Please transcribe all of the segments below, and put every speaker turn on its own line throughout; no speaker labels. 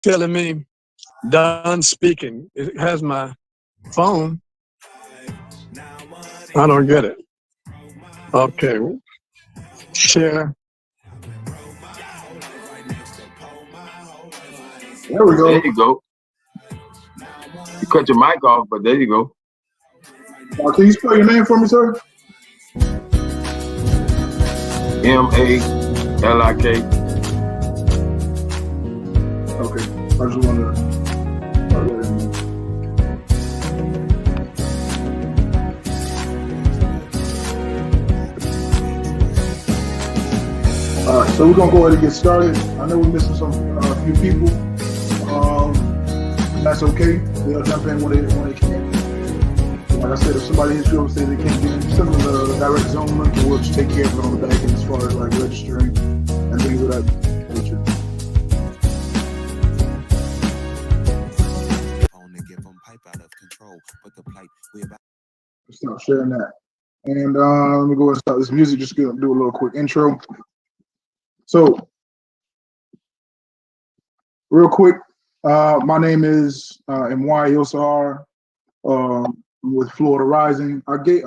telling me done speaking. It has my phone. I don't get it. Okay, share.
There we
There
go.
you go. You cut your mic off, but there you go.
Can you spell your name for me, sir?
Malik.
Okay. I just wanted to. All right, so we're gonna go ahead and get started. I know we're missing a few people. That's okay. They'll jump in when they can. Like I said, if somebody hits you up say they can't get in, send them the direct zone link, and we'll just take care of it on the back end as far as like registering and things of that nature. Stop sharing that. And let me go and start this music. Just gonna do a little quick intro. So, real quick, my name is M.Y. Yosar. With Florida Rising. I gave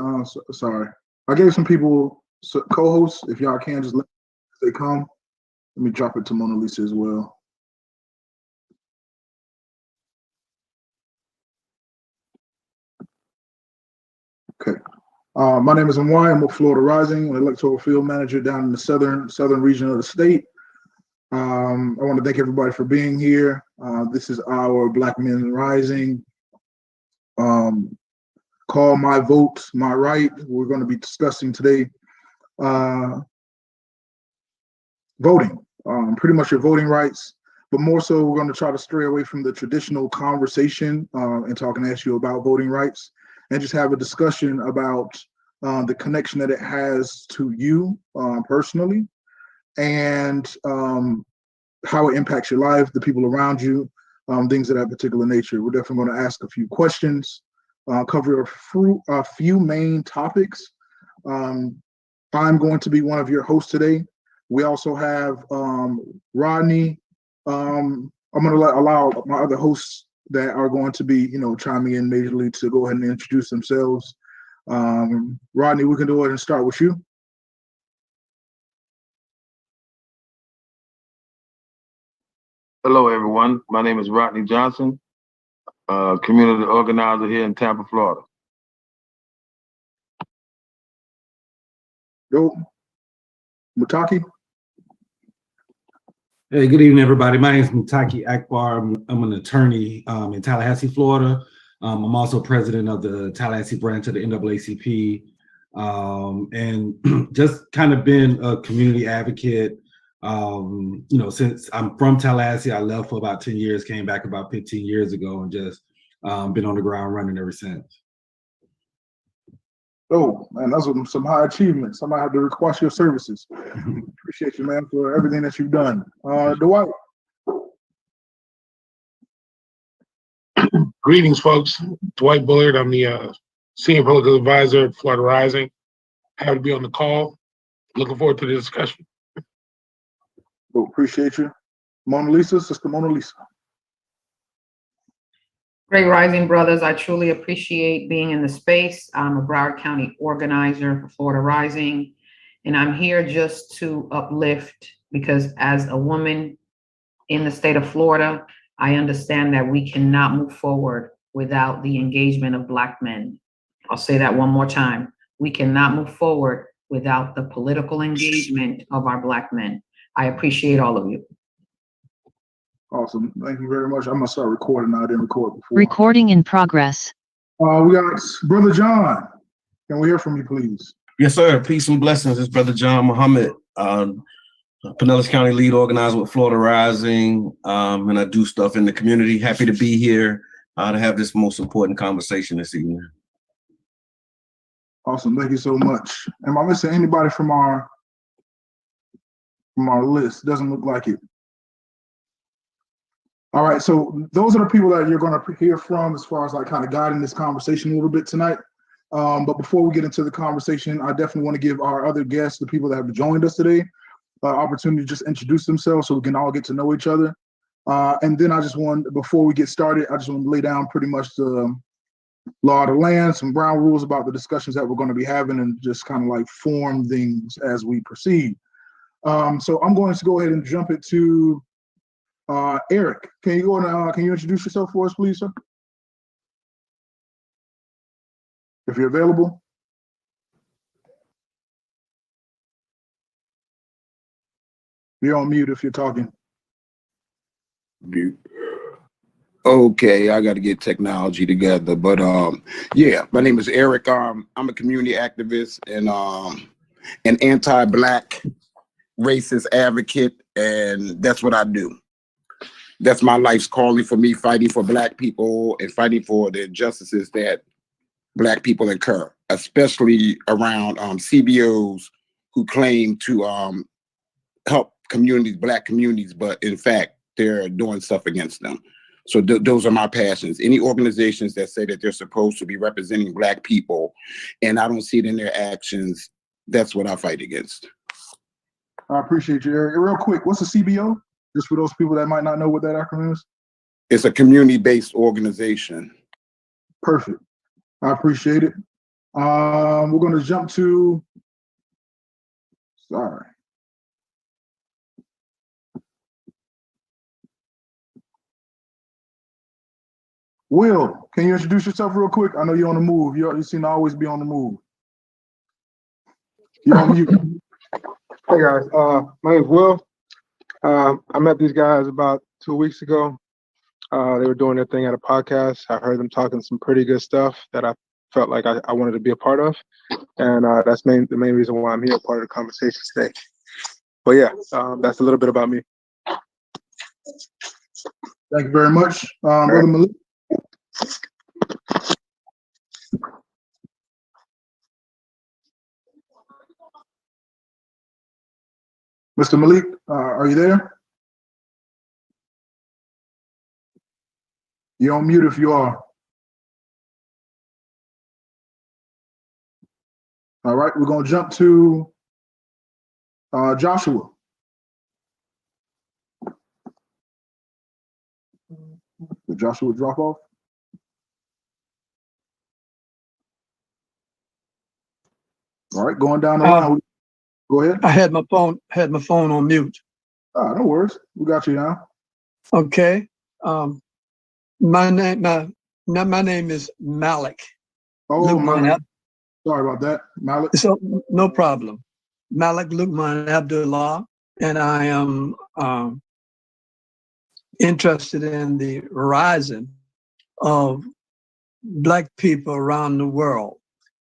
some people co-hosts. If y'all can just let they come. Let me drop it to Mona Lisa as well. Okay. My name is M.Y. I'm with Florida Rising, an electoral field manager down in the southern region of the state. I want to thank everybody for being here. This is our Black Men Rising. Call My Vote, My Right. We're going to be discussing today voting, pretty much your voting rights, but more so we're going to try to stray away from the traditional conversation and talk and ask you about voting rights and just have a discussion about the connection that it has to you personally and how it impacts your life, the people around you, things of that particular nature. We're definitely going to ask a few questions. Cover a few main topics. I'm going to be one of your hosts today. We also have Rodney. I'm going to allow my other hosts that are going to be, chiming in majorly to go ahead and introduce themselves. Rodney, we can go ahead and start with you.
Hello, everyone. My name is Rodney Johnson, community organizer here in Tampa, Florida.
Go, Mutaki.
Hey, good evening, everybody. My name is Mutaki Akbar. I'm an attorney in Tallahassee, Florida. I'm also president of the Tallahassee branch of the NAACP, and just kind of been a community advocate. Since I'm from Tallahassee, I left for about 10 years, came back about 15 years ago, and just been on the ground running ever since.
Oh, man, those are some high achievements. Somebody had to request your services. Appreciate you, man, for everything that you've done. Dwight.
Greetings, folks. Dwight Bullard. I'm the Senior Political Advisor at Florida Rising. Happy to be on the call. Looking forward to the discussion.
Oh, appreciate you. Mona Lisa, Sister Mona Lisa.
Great Rising Brothers, I truly appreciate being in the space. I'm a Broward County organizer for Florida Rising, and I'm here just to uplift because as a woman in the state of Florida, I understand that we cannot move forward without the engagement of Black men. I'll say that one more time. We cannot move forward without the political engagement of our Black men. I appreciate all of you.
Awesome. Thank you very much. I'm going to start recording now. I didn't record before.
Recording in progress.
We got Brother John. Can we hear from you, please?
Yes, sir. Peace and blessings. It's Brother John Muhammad, Pinellas County lead organizer with Florida Rising, and I do stuff in the community. Happy to be here to have this most important conversation this evening.
Awesome. Thank you so much. Am I missing anybody from our list? Doesn't look like it. All right, so those are the people that you're going to hear from as far as like kind of guiding this conversation a little bit tonight. But before we get into the conversation, I definitely want to give our other guests, the people that have joined us today, opportunity to just introduce themselves so we can all get to know each other. And then I just want, before we get started, I just want to lay down pretty much the law of the land, some ground rules about the discussions that we're going to be having, and just kind of like form things as we proceed. So I'm going to go ahead and jump it to Eric. Can you go and can you introduce yourself for us, please, sir? If you're available. You're on mute if you're talking.
Mute. Okay, I got to get technology together, but yeah, my name is Eric. I'm a community activist and an anti-Black racist advocate, and that's what I do. That's my life's calling for me, fighting for Black people and fighting for the injustices that Black people incur, especially around CBOs who claim to help communities, Black communities, but in fact, they're doing stuff against them. So those are my passions. Any organizations that say that they're supposed to be representing Black people and I don't see it in their actions, that's what I fight against.
I appreciate you, Eric. Real quick, what's a CBO? Just for those people that might not know what that acronym is.
It's a community-based organization.
Perfect. I appreciate it. We're going to jump to, sorry. Will, can you introduce yourself real quick? I know you're on the move. You seem to always be on the move. You're on mute.
Hey guys, my name is Will. I met these guys about 2 weeks ago. They were doing their thing at a podcast. I heard them talking some pretty good stuff that I felt like I wanted to be a part of. And that's the main reason why I'm here, part of the conversation today. But yeah, that's a little bit about me.
Thank you very much. Brother Malik. Mr. Malik, are you there? You're on mute if you are. All right, we're going to jump to Joshua. Did Joshua drop off? All right, going down the line. Go ahead.
I had my phone on mute.
No worries. We got you now.
Okay. My name is Malik.
Oh,
Lukman.
Sorry about that, Malik.
So no problem. Malik Lukman Abdullah, and I am interested in the rising of Black people around the world.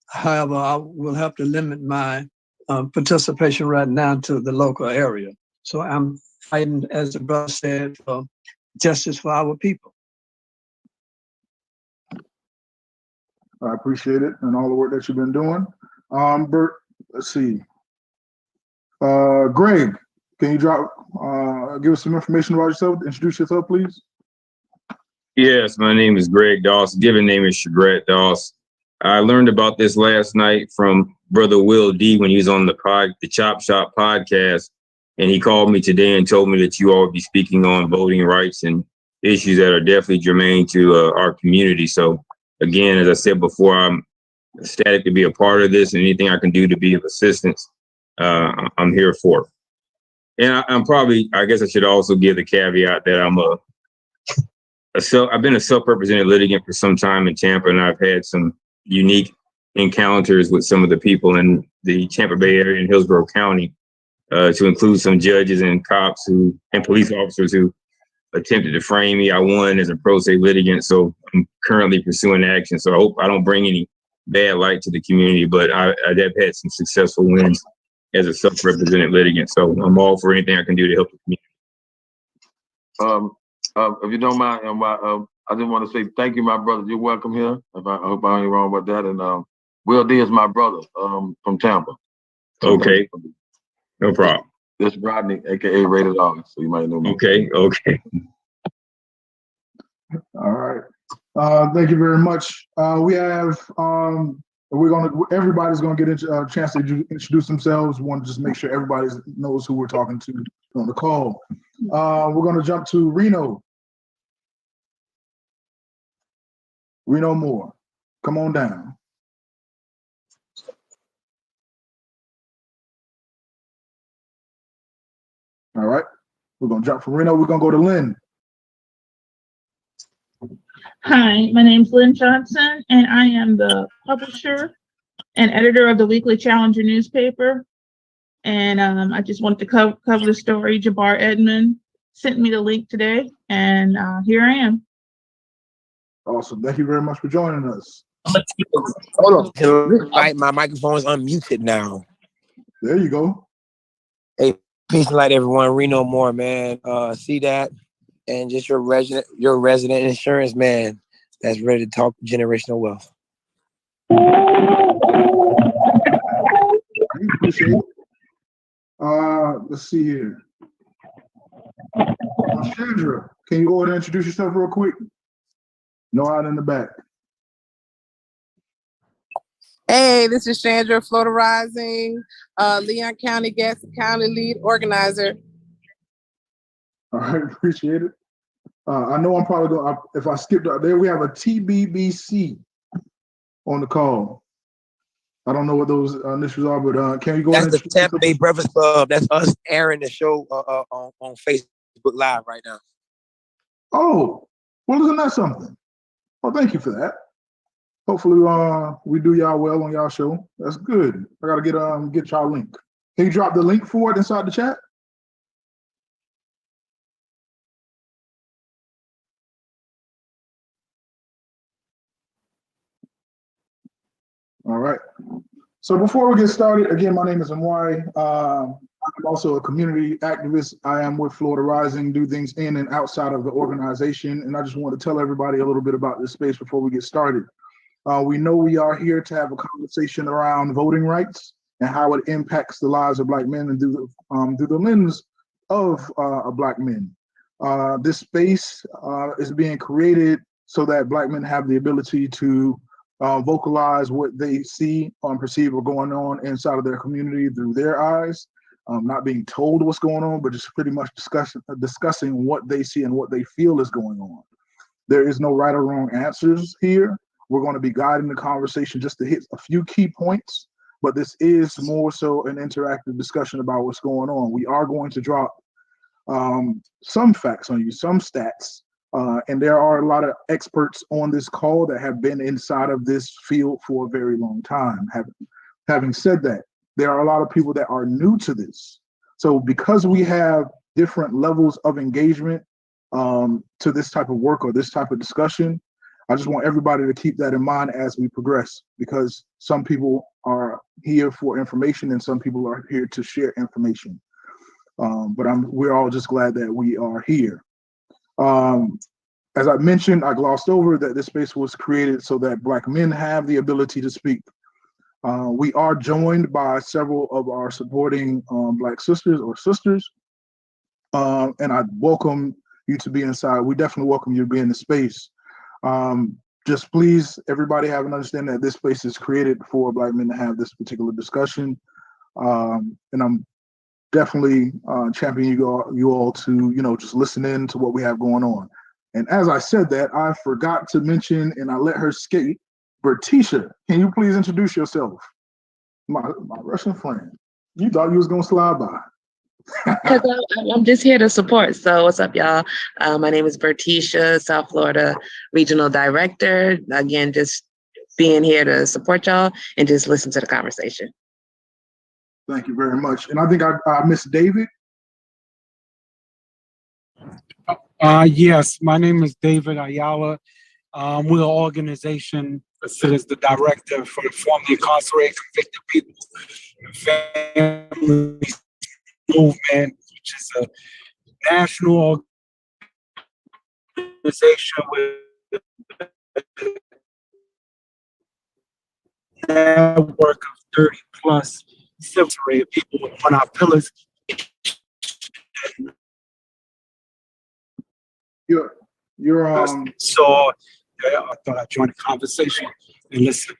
However, I will have to limit my participation right now to the local area. So I'm fighting, as the brother said, for justice for our people.
I appreciate it and all the work that you've been doing. Bert, let's see. Greg, can you give us some information about yourself? Introduce yourself, please.
Yes, my name is Greg Doss. Given name is Shagret Doss. I learned about this last night from Brother Will D when he was on the Chop Shop podcast, and he called me today and told me that you all would be speaking on voting rights and issues that are definitely germane to our community. So again, as I said before, I'm ecstatic to be a part of this, and anything I can do to be of assistance, I'm here for. And I guess I should also give the caveat that I've been a self-represented litigant for some time in Tampa, and I've had some unique encounters with some of the people in the Tampa Bay area and Hillsborough County, to include some judges and cops and police officers who attempted to frame me. I won as a pro se litigant, so I'm currently pursuing action. So I hope I don't bring any bad light to the community, but I have had some successful wins as a self-represented litigant. So I'm all for anything I can do to help the community.
If you don't mind, I just want to say thank you, my brother. You're welcome here. I hope I ain't wrong about that. And Will D is my brother from Tampa.
Okay, no problem.
This is Rodney, aka Rated R, so you might know me.
Okay.
All right. Thank you very much. We have Everybody's gonna get a chance to introduce themselves. We want to just make sure everybody knows who we're talking to on the call. We're gonna jump to Reno. Reno Moore, come on down. All right, we're gonna jump from Reno. We're gonna go to Lynn.
Hi, my name's Lynn Johnson, and I am the publisher and editor of the Weekly Challenger newspaper. And I just wanted to cover the story. Jabbar Edmond sent me the link today, and here I am.
Awesome. Thank you very much for joining us.
Hold on. My microphone is unmuted now.
There you go.
Hey, peace and light, everyone. Reno Moore, man. See that? And just your resident insurance man that's ready to talk generational wealth.
Appreciate it. Let's see here. Chandra, can you go ahead and introduce yourself real quick? No out in the back.
Hey, this is Chandra, Florida Rising, Leon County, Gaston County lead organizer.
All right, appreciate it. I know I'm probably going, if I skipped out there, we have a TBBC on the call. I don't know what those initials are, but can you go ahead and
That's the Tampa Bay Breakfast Club. That's us airing the show on Facebook Live right now.
Oh, well, isn't that something? Well, thank you for that. Hopefully, we do y'all well on y'all show. That's good. I gotta get y'all link. Can you drop the link for it inside the chat? All right. So before we get started, again, my name is Amwari. I'm also a community activist. I am with Florida Rising, do things in and outside of the organization. And I just want to tell everybody a little bit about this space before we get started. We know we are here to have a conversation around voting rights and how it impacts the lives of Black men and through the lens of Black men. This space is being created so that Black men have the ability to vocalize what they see or perceive or going on inside of their community through their eyes, not being told what's going on, but just pretty much discussing what they see and what they feel is going on. There is no right or wrong answers here. We're going to be guiding the conversation just to hit a few key points, but this is more so an interactive discussion about what's going on. We are going to drop some facts on you, some stats, and there are a lot of experts on this call that have been inside of this field for a very long time. Having said that, there are a lot of people that are new to this. So because we have different levels of engagement to this type of work or this type of discussion, I just want everybody to keep that in mind as we progress, because some people are here for information and some people are here to share information. But we're all just glad that we are here. As I mentioned, I glossed over that this space was created so that Black men have the ability to speak. We are joined by several of our supporting Black sisters or sisters, and I welcome you to be inside. We definitely welcome you to be in the space. Just please, everybody have an understanding that this space is created for Black men to have this particular discussion. And I'm definitely championing you all to, just listen in to what we have going on. And as I said that, I forgot to mention, and I let her skate, Bertisha, can you please introduce yourself? My Russian friend. You thought you was gonna slide by.
I'm just here to support. So what's up, y'all? My name is Bertisha, South Florida Regional Director. Again, just being here to support y'all and just listen to the conversation.
Thank you very much. And I think I missed David.
Yes, my name is David Ayala. We're an organization that serves the director for the formerly incarcerated convicted people and families movement, which is a national organization with a network of 30 plus separated people on our pillars.
You're
So I thought I'd join the conversation and listen.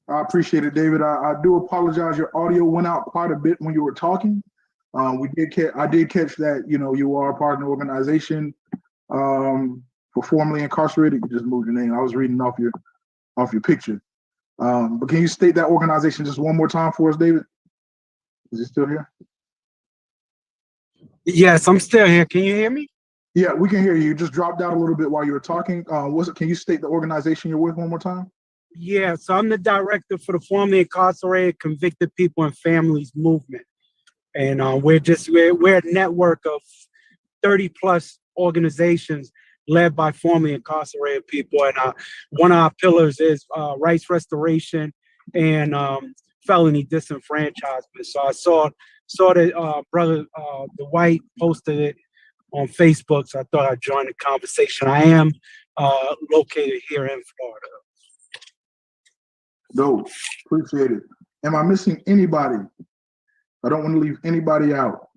I appreciate it, David. I do apologize. Your audio went out quite a bit when you were talking. I did catch that, you are part of an organization for formerly incarcerated. You just moved your name. I was reading off your picture. But can you state that organization just one more time for us, David? Is he still here?
Yes, I'm still here. Can you hear me?
Yeah, we can hear you. You just dropped out a little bit while you were talking. Can you state the organization you're with one more time?
Yeah, so I'm the director for the formerly incarcerated convicted people and families movement. And we're a network of 30 plus organizations led by formerly incarcerated people. And one of our pillars is rights restoration and felony disenfranchisement. So I saw that brother Dwight posted it on Facebook, so I thought I'd join the conversation. I am located here in Florida.
Dope. Appreciate it. Am I missing anybody? I don't want to leave anybody out.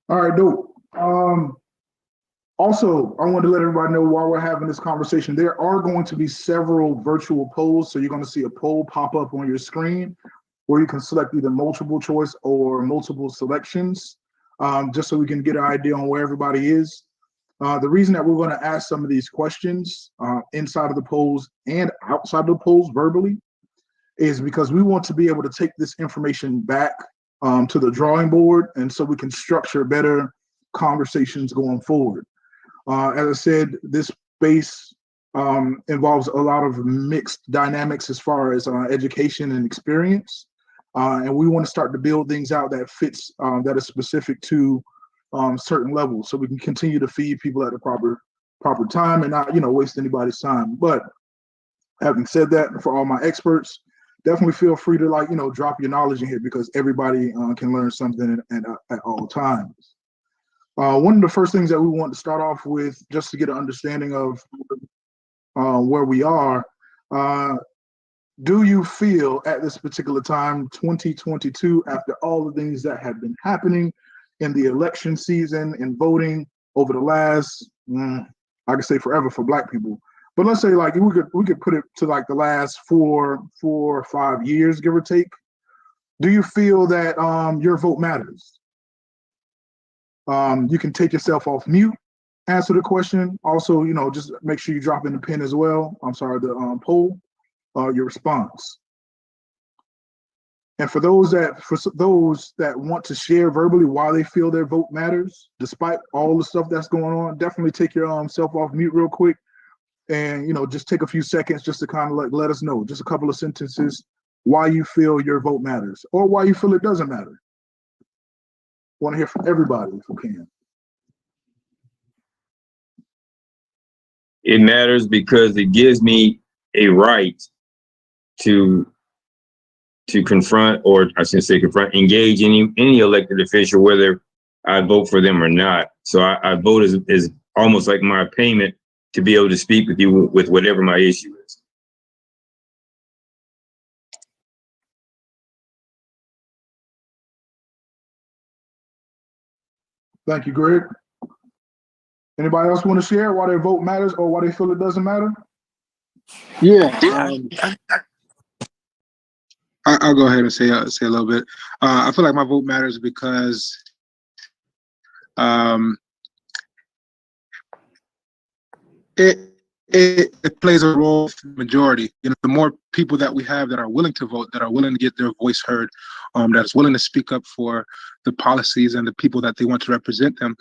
All right, dope. Also, I want to let everybody know while we're having this conversation, there are going to be several virtual polls. So you're going to see a poll pop up on your screen where you can select either multiple choice or multiple selections, just so we can get an idea on where everybody is. The reason that we're going to ask some of these questions inside of the polls and outside of the polls verbally is because we want to be able to take this information back to the drawing board, and so we can structure better conversations going forward. As I said, this space involves a lot of mixed dynamics as far as education and experience, and we want to start to build things out that fits, that is specific to certain levels, so we can continue to feed people at the proper time and not, waste anybody's time. But having said that, for all my experts, definitely feel free to drop your knowledge in here because everybody can learn something at all times. One of the first things that we want to start off with, just to get an understanding of where we are, do you feel at this particular time, 2022, after all the things that have been happening in the election season and voting over the last, I could say forever for Black people, but let's say we could put it to the last 4 or 5 years, give or take. Do you feel that your vote matters? You can take yourself off mute, answer the question. Also, just make sure you drop in the pin as well. I'm sorry, the poll, your response. And for those that want to share verbally why they feel their vote matters, despite all the stuff that's going on, definitely take your self off mute real quick, and just take a few seconds just to kind of let us know, just a couple of sentences, why you feel your vote matters or why you feel it doesn't matter. Want to hear from everybody if you can.
It matters because it gives me a right to confront, or I shouldn't say confront, engage any elected official, whether I vote for them or not. So I vote as almost like my payment to be able to speak with you with whatever my issue is.
Thank you, Greg. Anybody else want to share why their vote matters or why they feel it doesn't matter?
Yeah. I'll go ahead and say a little bit. I feel like my vote matters because it plays a role for the majority. The more people that we have that are willing to vote, that are willing to get their voice heard, that is willing to speak up for the policies and the people that they want to represent them,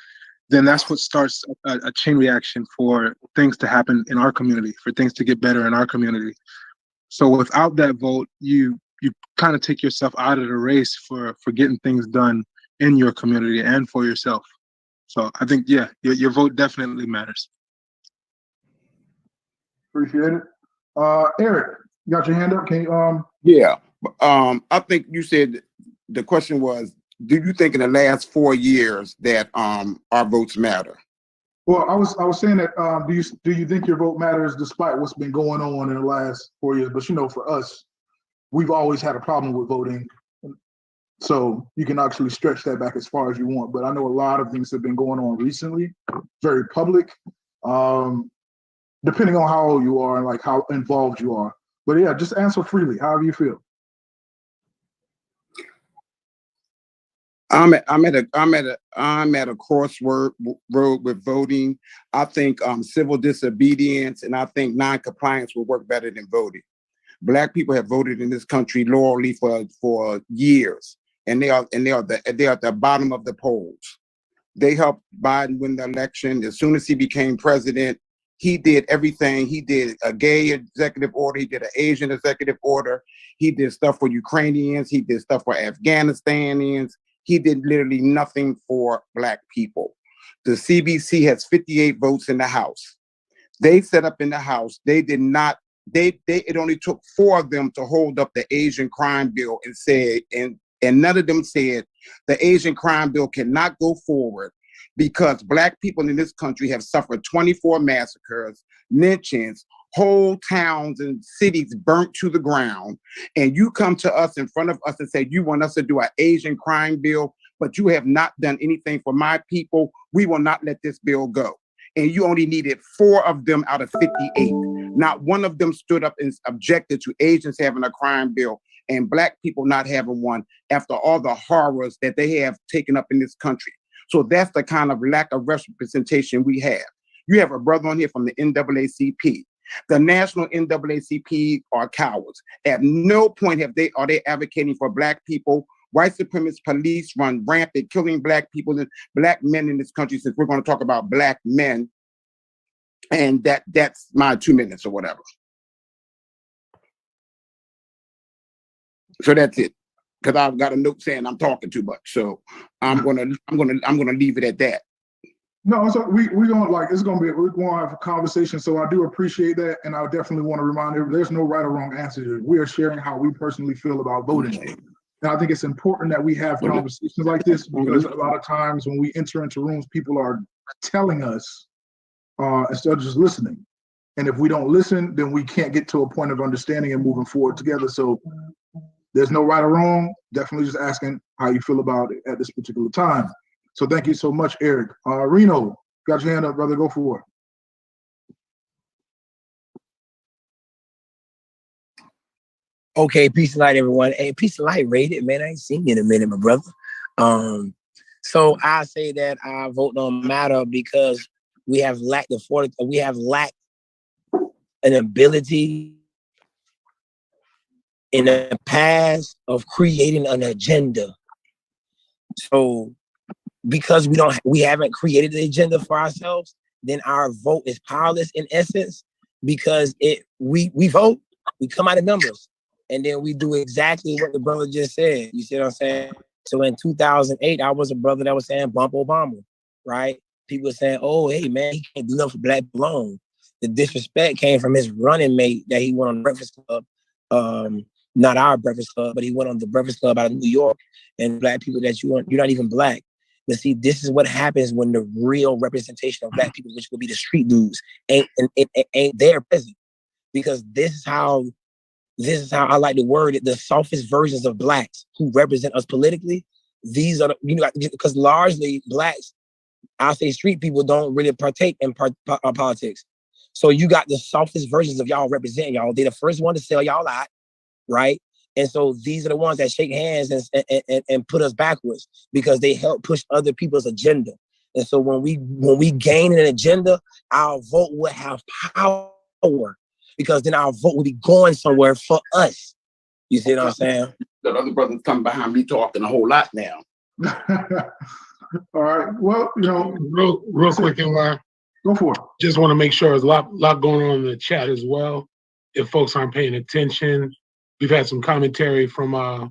then that's what starts a chain reaction for things to happen in our community, for things to get better in our community. So without that vote, you kind of take yourself out of the race for getting things done in your community and for yourself. So I think, yeah, your vote definitely matters.
Appreciate it. Eric, you got your hand up? Can you,
Yeah. I think you said the question was, do you think in the last 4 years that our votes matter?
Well, I was saying that do you think your vote matters despite what's been going on in the last 4 years? But for us, we've always had a problem with voting. So you can actually stretch that back as far as you want. But I know a lot of things have been going on recently, very public. depending on how old you are and like how involved you are. But yeah, just answer freely, however you feel.
I'm at a crossroad with voting. I think civil disobedience and I think non-compliance will work better than voting. Black people have voted in this country loyally for years, and they are at the bottom of the polls. They helped Biden win the election. As soon as he became president, he did everything. He did a gay executive order. He did an Asian executive order. He did stuff for Ukrainians. He did stuff for Afghanistanians. He did literally nothing for Black people. The CBC has 58 votes in the House. They set up in the House. They did not. It only took 4 of them to hold up the Asian crime bill and say, and none of them said the Asian crime bill cannot go forward because Black people in this country have suffered 24 massacres, lynchings, whole towns and cities burnt to the ground. And you come to us in front of us and say, you want us to do an Asian crime bill, but you have not done anything for my people. We will not let this bill go. And you only needed 4 of them out of 58. Not one of them stood up and objected to Asians having a crime bill and Black people not having one after all the horrors that they have taken up in this country. So that's the kind of lack of representation we have. You have a brother on here from the NAACP. The national NAACP are cowards. At no point are they advocating for Black people. White supremacist police run rampant, killing Black people and Black men in this country, since we're going to talk about Black men. And that's my 2 minutes or whatever. So that's it. Because I've got a note saying I'm talking too much. So I'm gonna leave it at that.
No, so we're gonna have a conversation. So I do appreciate that, and I definitely want to remind everyone there's no right or wrong answer here. We are sharing how we personally feel about voting. And I think it's important that we have conversations like this because a lot of times when we enter into rooms, people are telling us instead of just listening. And if we don't listen, then we can't get to a point of understanding and moving forward together. So there's no right or wrong. Definitely just asking how you feel about it at this particular time. So thank you so much, Eric. Reno, got your hand up, brother. Go for it.
Okay, peace and light, everyone. Hey, peace and light, Rated, man. I ain't seen you in a minute, my brother. So I say that our vote don't matter because we have lacked an ability in the past of creating an agenda. So because we haven't created the agenda for ourselves, then our vote is powerless in essence because we vote, we come out of numbers. And then we do exactly what the brother just said. You see what I'm saying? So in 2008, I was a brother that was saying bump Obama, right? People were saying, oh, hey, man, he can't do nothing for Black people alone. The disrespect came from his running mate that he went on the Breakfast Club. Not our Breakfast Club, but he went on the Breakfast Club out of New York. And Black people that you're not even Black. But see, this is what happens when the real representation of Black people, which would be the street dudes, ain't there present. Because this is how I like to word it, the softest versions of Blacks who represent us politically. These are, because largely Blacks, I'll say street people don't really partake in politics. So you got the softest versions of y'all representing y'all. They're the first one to sell y'all out, right? And so these are the ones that shake hands and put us backwards because they help push other people's agenda. And so when we gain an agenda, our vote will have power. Because then our vote will be going somewhere for us. You see what I'm saying?
The other brothers come behind me talking a whole lot now.
All right. Well,
real quick, in line.
Go for it.
Just want to make sure there's a lot going on in the chat as well. If folks aren't paying attention, we've had some commentary from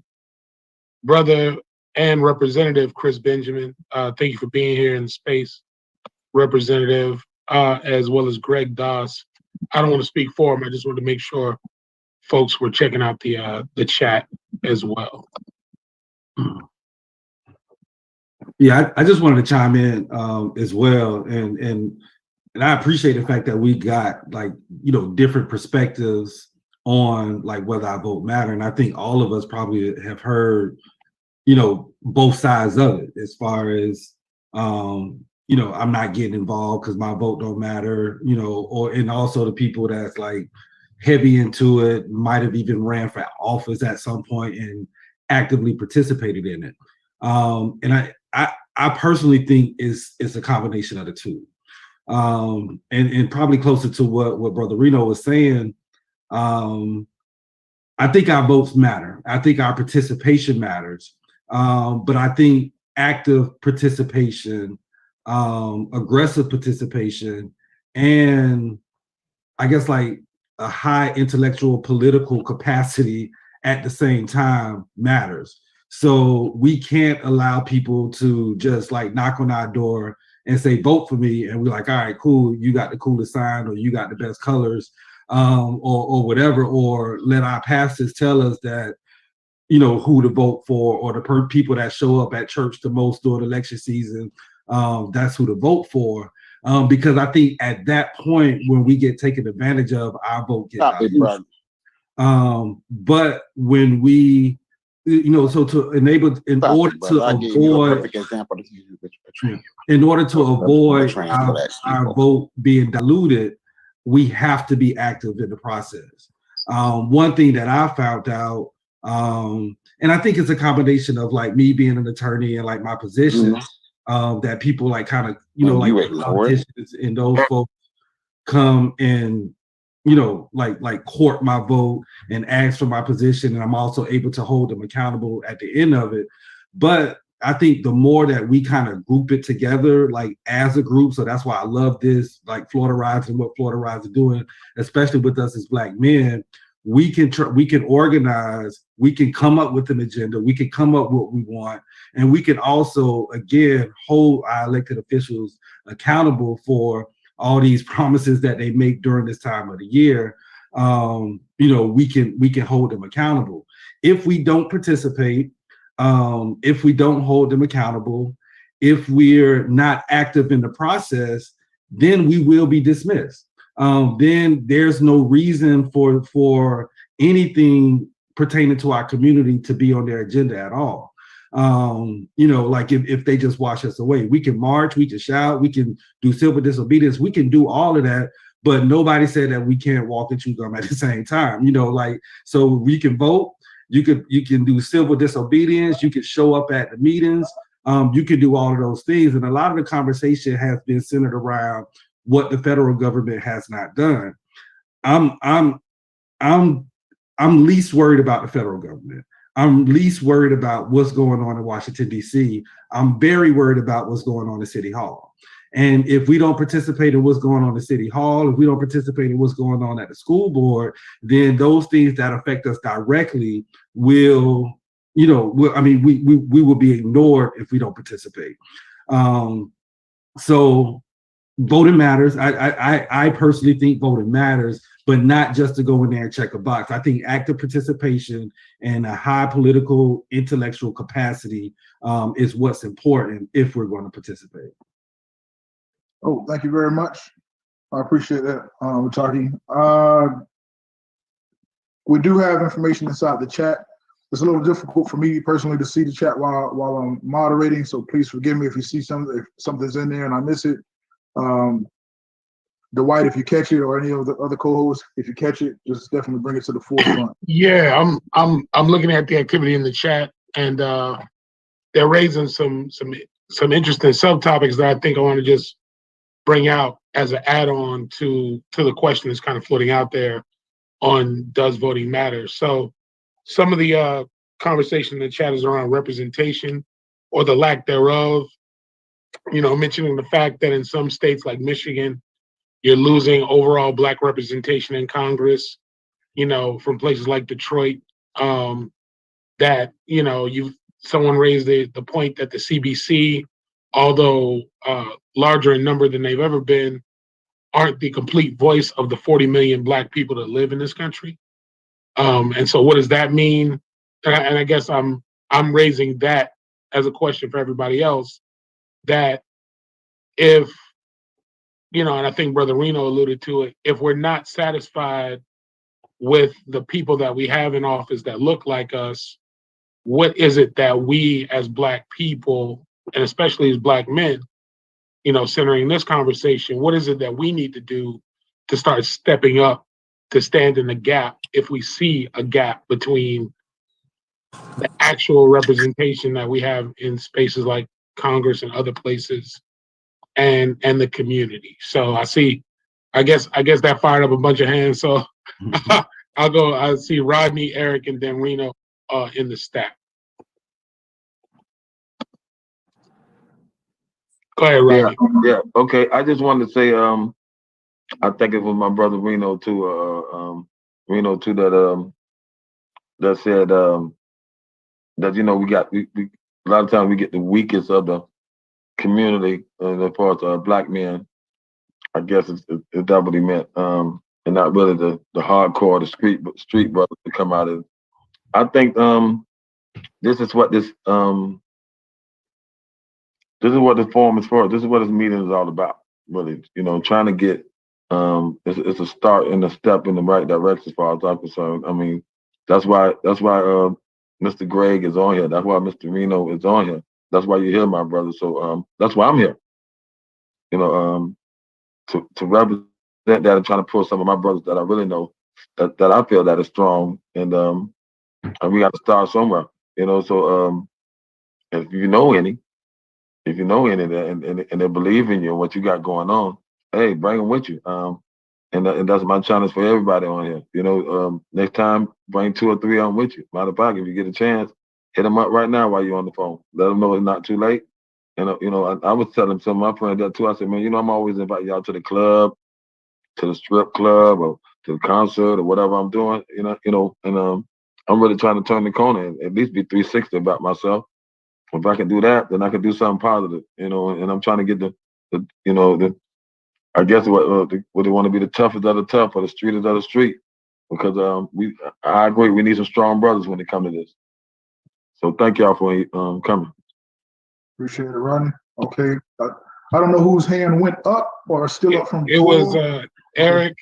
brother and Representative Chris Benjamin. Thank you for being here in the space, Representative, as well as Greg Doss. I don't want to speak for him. I just wanted to make sure folks were checking out the chat as well.
Yeah, I just wanted to chime in as well, and I appreciate the fact that we got different perspectives on whether our vote matter, and I think all of us probably have heard both sides of it as far as you know, I'm not getting involved because my vote don't matter, you know, and also the people that's like heavy into it, might have even ran for office at some point and actively participated in it. And I personally think it's a combination of the two. And probably closer to what Brother Reno was saying, I think our votes matter. I think our participation matters. But I think active participation, aggressive participation, and I guess like a high intellectual political capacity at the same time matters. So we can't allow people to just like knock on our door and say, vote for me. And we're like, all right, cool. You got the coolest sign, or you got the best colors, or whatever, or let our pastors tell us that, you know, who to vote for, or the people that show up at church the most during election season, that's who to vote for. Because I think at that point, when we get taken advantage of, our vote gets diluted. But when we, you know, so to enable, in order to avoid our vote being diluted, we have to be active in the process. One thing that I found out, and I think it's a combination of like me being an attorney and like my position, that people like kind of, you know, like politicians and those folks come and, you know, like court my vote and ask for my position, and I'm also able to hold them accountable at the end of it. But I think the more that we kind of group it together, like as a group, so that's why I love this, like Florida Rising, what Florida Rising is doing, especially with us as Black men. We can organize, we can come up with an agenda, we can come up with what we want, and we can also, again, hold our elected officials accountable for all these promises that they make during this time of the year. You know, we can hold them accountable. If we don't participate, if we don't hold them accountable, if we're not active in the process, then we will be dismissed. Then there's no reason for anything pertaining to our community to be on their agenda at all. You know, like if they just wash us away, we can march, we can shout, we can do civil disobedience, we can do all of that, but nobody said that we can't walk and chew gum at the same time. You know, like, so we can vote, you can do civil disobedience, you can show up at the meetings, you can do all of those things. And a lot of the conversation has been centered around what the federal government has not done. I'm least worried about the federal government. I'm least worried about what's going on in Washington, D.C. I'm very worried about what's going on in City Hall. And if we don't participate in what's going on in City Hall, if we don't participate in what's going on at the school board, then those things that affect us directly will, you know, we will be ignored if we don't participate. So voting matters. I personally think voting matters, but not just to go in there and check a box. I think active participation and a high political intellectual capacity is what's important if we're going to participate.
Oh, thank you very much. I appreciate that, Wataki. We do have information inside the chat. It's a little difficult for me personally to see the chat while I'm moderating, so please forgive me if you see if something's in there and I miss it. Dwight, if you catch it, or any of the other co-hosts, if you catch it, just definitely bring it to the forefront.
Yeah, I'm looking at the activity in the chat, and they're raising some interesting subtopics that I think I want to just bring out as an add-on to the question that's kind of floating out there on does voting matter. So some of the conversation in the chat is around representation or the lack thereof. You know, mentioning the fact that in some states like Michigan, you're losing overall Black representation in Congress, you know, from places like Detroit, that, you know, someone raised the point that the CBC, although larger in number than they've ever been, aren't the complete voice of the 40 million Black people that live in this country. And so what does that mean? And I guess I'm raising that as a question for everybody else, that if, you know, and I think Brother Reno alluded to it, if we're not satisfied with the people that we have in office that look like us, what is it that we as Black people, and especially as Black men, centering this conversation, what is it that we need to do to start stepping up to stand in the gap if we see a gap between the actual representation that we have in spaces like Congress and other places and the community. So I guess that fired up a bunch of hands. So I see Rodney, Eric, and then Reno in the stack. Go ahead, Rodney.
Yeah. Okay. I just wanted to say, I think it was my brother Reno too. That said that we a lot of times we get the weakest of the community as far as black men. I guess is that what he meant, and not really the hardcore, the street brothers to come out of. I think this is what this forum is for. This is what this meeting is all about. Really, trying to get it's a start and a step in the right direction as far as I'm concerned. I mean, that's why Mr. Greg is on here. That's why Mr. Reno is on here. That's why you're here, my brother. So that's why I'm here. To represent that and trying to pull some of my brothers that I really know that I feel that is strong, and we got to start somewhere. So if you know any and they believe in you and what you got going on, hey, bring them with you. And that's my challenge for everybody on here. Next time, bring 2 or 3 on with you. Matter of fact, if you get a chance, hit them up right now while you're on the phone. Let them know it's not too late. And I was telling some of my friends that too. I said, man, I'm always inviting y'all to the club, to the strip club, or to the concert, or whatever I'm doing. And I'm really trying to turn the corner and at least be 360 about myself. If I can do that, then I can do something positive. And I'm trying to get the I guess what they want to be the toughest of the tough or the streetest of the street, because I agree we need some strong brothers when it comes to this. So thank y'all for coming.
Appreciate it, Rodney. Okay, I don't know whose hand went up or still up from.
It was Eric.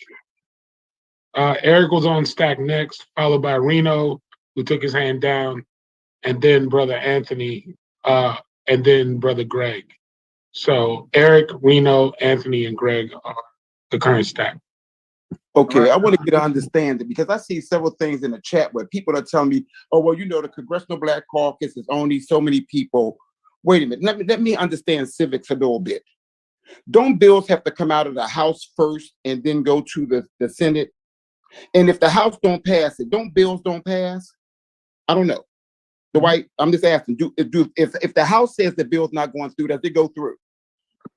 Eric was on stack next, followed by Reno, who took his hand down, and then Brother Anthony, and then Brother Greg. So Eric, Reno, Anthony, and Greg are the current stack.
Okay, I want to get an understanding because I see several things in the chat where people are telling me, oh, well, the Congressional Black Caucus is only so many people. Wait a minute, let me understand civics a little bit. Don't bills have to come out of the House first and then go to the Senate? And if the House don't pass it, bills don't pass? I don't know. I'm just asking, if the House says the bill's not going through, does it go through?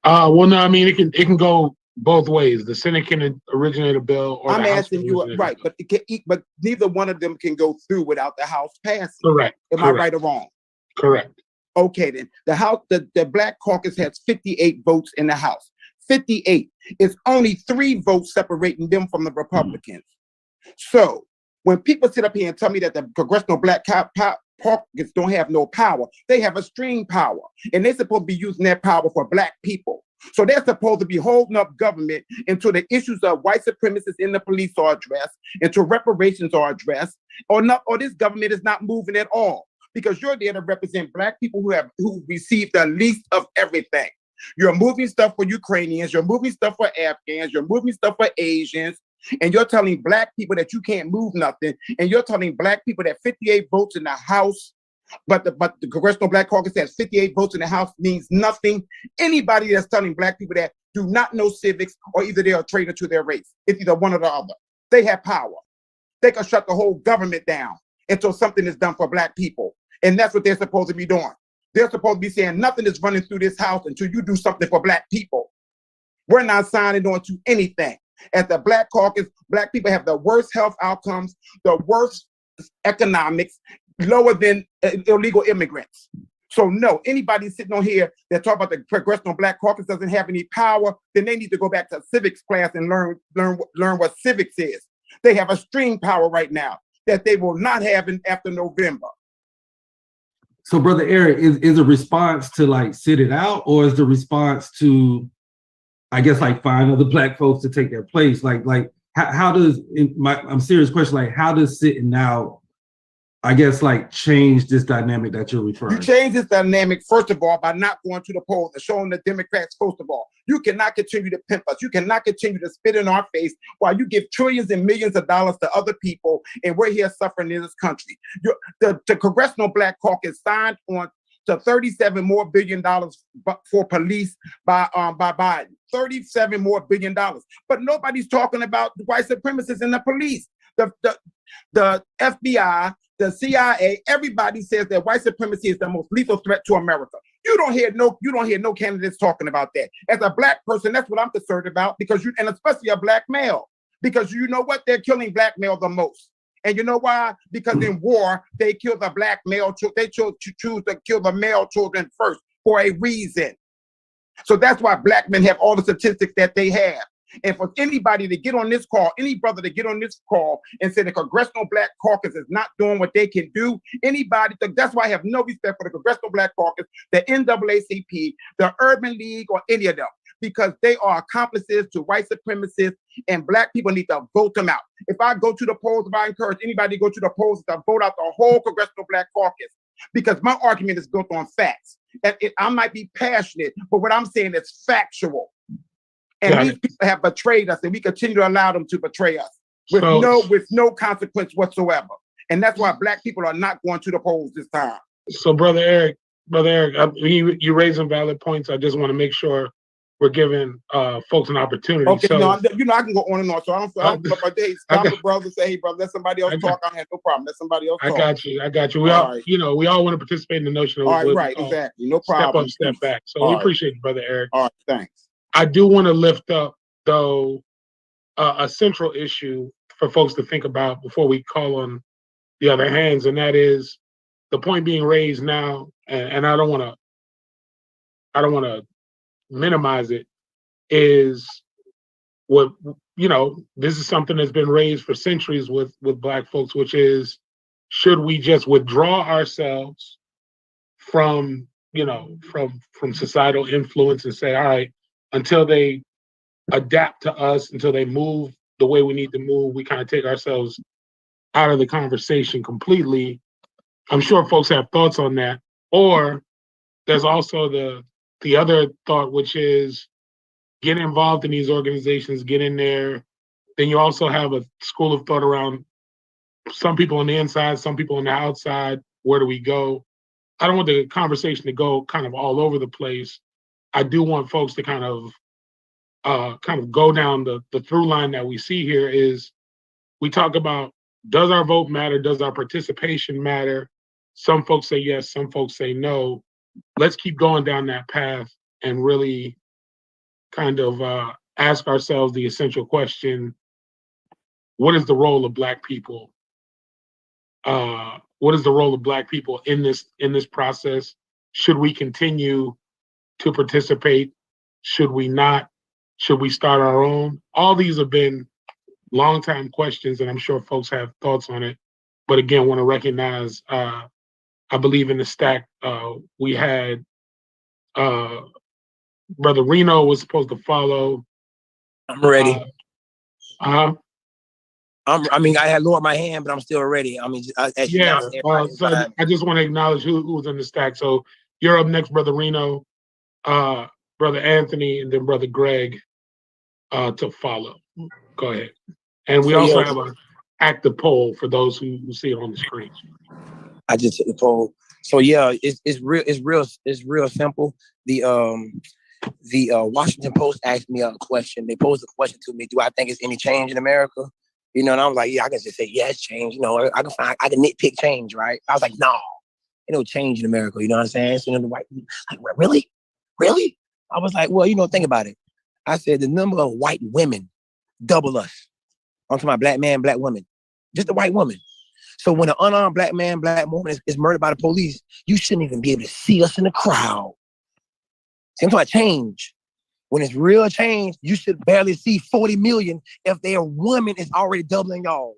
Well, no, I mean, it can go both ways. The Senate can originate a bill, or
I'm
the House
asking you, right? But neither one of them can go through without the House passing.
Correct.
Am I right or wrong?
Correct.
Okay, then the House, the Black Caucus has 58 votes in the House. 58. It's only 3 votes separating them from the Republicans. So when people sit up here and tell me that the Congressional Black Caucus don't have no power, they have a string power, and they're supposed to be using that power for Black people. So they're supposed to be holding up government until the issues of white supremacists in the police are addressed, until reparations are addressed, or this government is not moving at all. Because you're there to represent Black people who received the least of everything. You're moving stuff for Ukrainians, you're moving stuff for Afghans, you're moving stuff for Asians, and you're telling Black people that you can't move nothing, and you're telling Black people that 58 votes in the House, but the Congressional Black Caucus has 58 votes in the House means nothing. Anybody that's telling Black people that do not know civics, or either they're a traitor to their race, it's either one or the other. They have power. They can shut the whole government down until something is done for Black people. And that's what they're supposed to be doing. They're supposed to be saying nothing is running through this House until you do something for Black people. We're not signing on to anything. At the Black Caucus, Black people have the worst health outcomes, the worst economics, lower than illegal immigrants. So no, anybody sitting on here that talk about the Congressional Black Caucus doesn't have any power, then they need to go back to civics class and learn what civics is. They have a string power right now that they will not have after November.
So, Brother Eric, is a response to sit it out, or is the response to, I guess, find other Black folks to take their place? How does, I'm serious question, how does sitting out I guess, like, change this dynamic that you're referring
You
to?
change this dynamic, first of all, by not going to the polls and showing the Democrats, first of all. You cannot continue to pimp us. You cannot continue to spit in our face while you give trillions and millions of dollars to other people, and we're here suffering in this country. The Congressional Black Caucus signed on to $37 more billion for police by Biden. $37 more billion. But nobody's talking about the white supremacists in the police. The FBI, the CIA, everybody says that white supremacy is the most lethal threat to America. You don't hear no candidates talking about that. As a black person, that's what I'm concerned about, and especially a black male, because you know what? They're killing black male the most. And you know why? Because in war, they kill the black male, they choose to kill the male children first for a reason. So that's why black men have all the statistics that they have. And for anybody to get on this call, any brother to get on this call and say the Congressional Black Caucus is not doing what they can do, that's why I have no respect for the Congressional Black Caucus, the NAACP, the Urban League, or any of them, because they are accomplices to white supremacists, and black people need to vote them out. If I go to the polls, if I encourage anybody to go to the polls to vote out the whole Congressional Black Caucus, because my argument is built on facts. I might be passionate, but what I'm saying is factual. And these people have betrayed us, and we continue to allow them to betray us with no consequence whatsoever. And that's why black people are not going to the polls this time.
So, Brother Eric, you raise some valid points. I just want to make sure we're giving folks an opportunity.
Okay,
so,
I can go on and on. So I don't stop the brother, say, hey, brother, let somebody else talk. I have no problem. Let somebody else talk.
I got you. We all want to participate in the notion of
exactly. No problem.
Step up, step back. So we appreciate it, Brother Eric.
All right, thanks.
I do want to lift up, though, a central issue for folks to think about before we call on the other hands, and that is the point being raised now, and I don't want to minimize it, is what, this is something that's been raised for centuries with black folks, which is, should we just withdraw ourselves from societal influence and say, all right, until they adapt to us, until they move the way we need to move, we kind of take ourselves out of the conversation completely. I'm sure folks have thoughts on that. Or there's also the other thought, which is get involved in these organizations, get in there. Then you also have a school of thought around some people on the inside, some people on the outside. Where do we go? I don't want the conversation to go kind of all over the place. I do want folks to kind of go down the through line that we see here is we talk about, does our vote matter? Does our participation matter? Some folks say yes, some folks say no. Let's keep going down that path and really kind of ask ourselves the essential question: what is the role of Black people? What is the role of Black people in this process? Should we continue to participate? Should we not? Should we start our own? All these have been long-time questions, and I'm sure folks have thoughts on it. But again, want to recognize, I believe in the stack, we had Brother Reno was supposed to follow.
I'm ready.
I
had lowered my hand, but I'm still ready. I
just want to acknowledge who was in the stack. So you're up next, Brother Reno, Brother Anthony, and then Brother Greg to follow. Go ahead. And we also have an active poll for those who see it on the screen.
I just took the poll. So yeah, it's real simple. The Washington Post asked me a question. They posed a question to me: do I think it's any change in America? And I was like, yeah, I can just say yes, change. I can nitpick change, right? I was like, no, ain't no change in America. You know what I'm saying? So the white people, like, really? I was like, well, think about it. I said the number of white women double us. I'm talking about black man, black women, just a white woman. So when an unarmed black man, black woman is murdered by the police, you shouldn't even be able to see us in the crowd. See, I'm talking about change. When it's real change, you should barely see 40 million if their woman is already doubling y'all.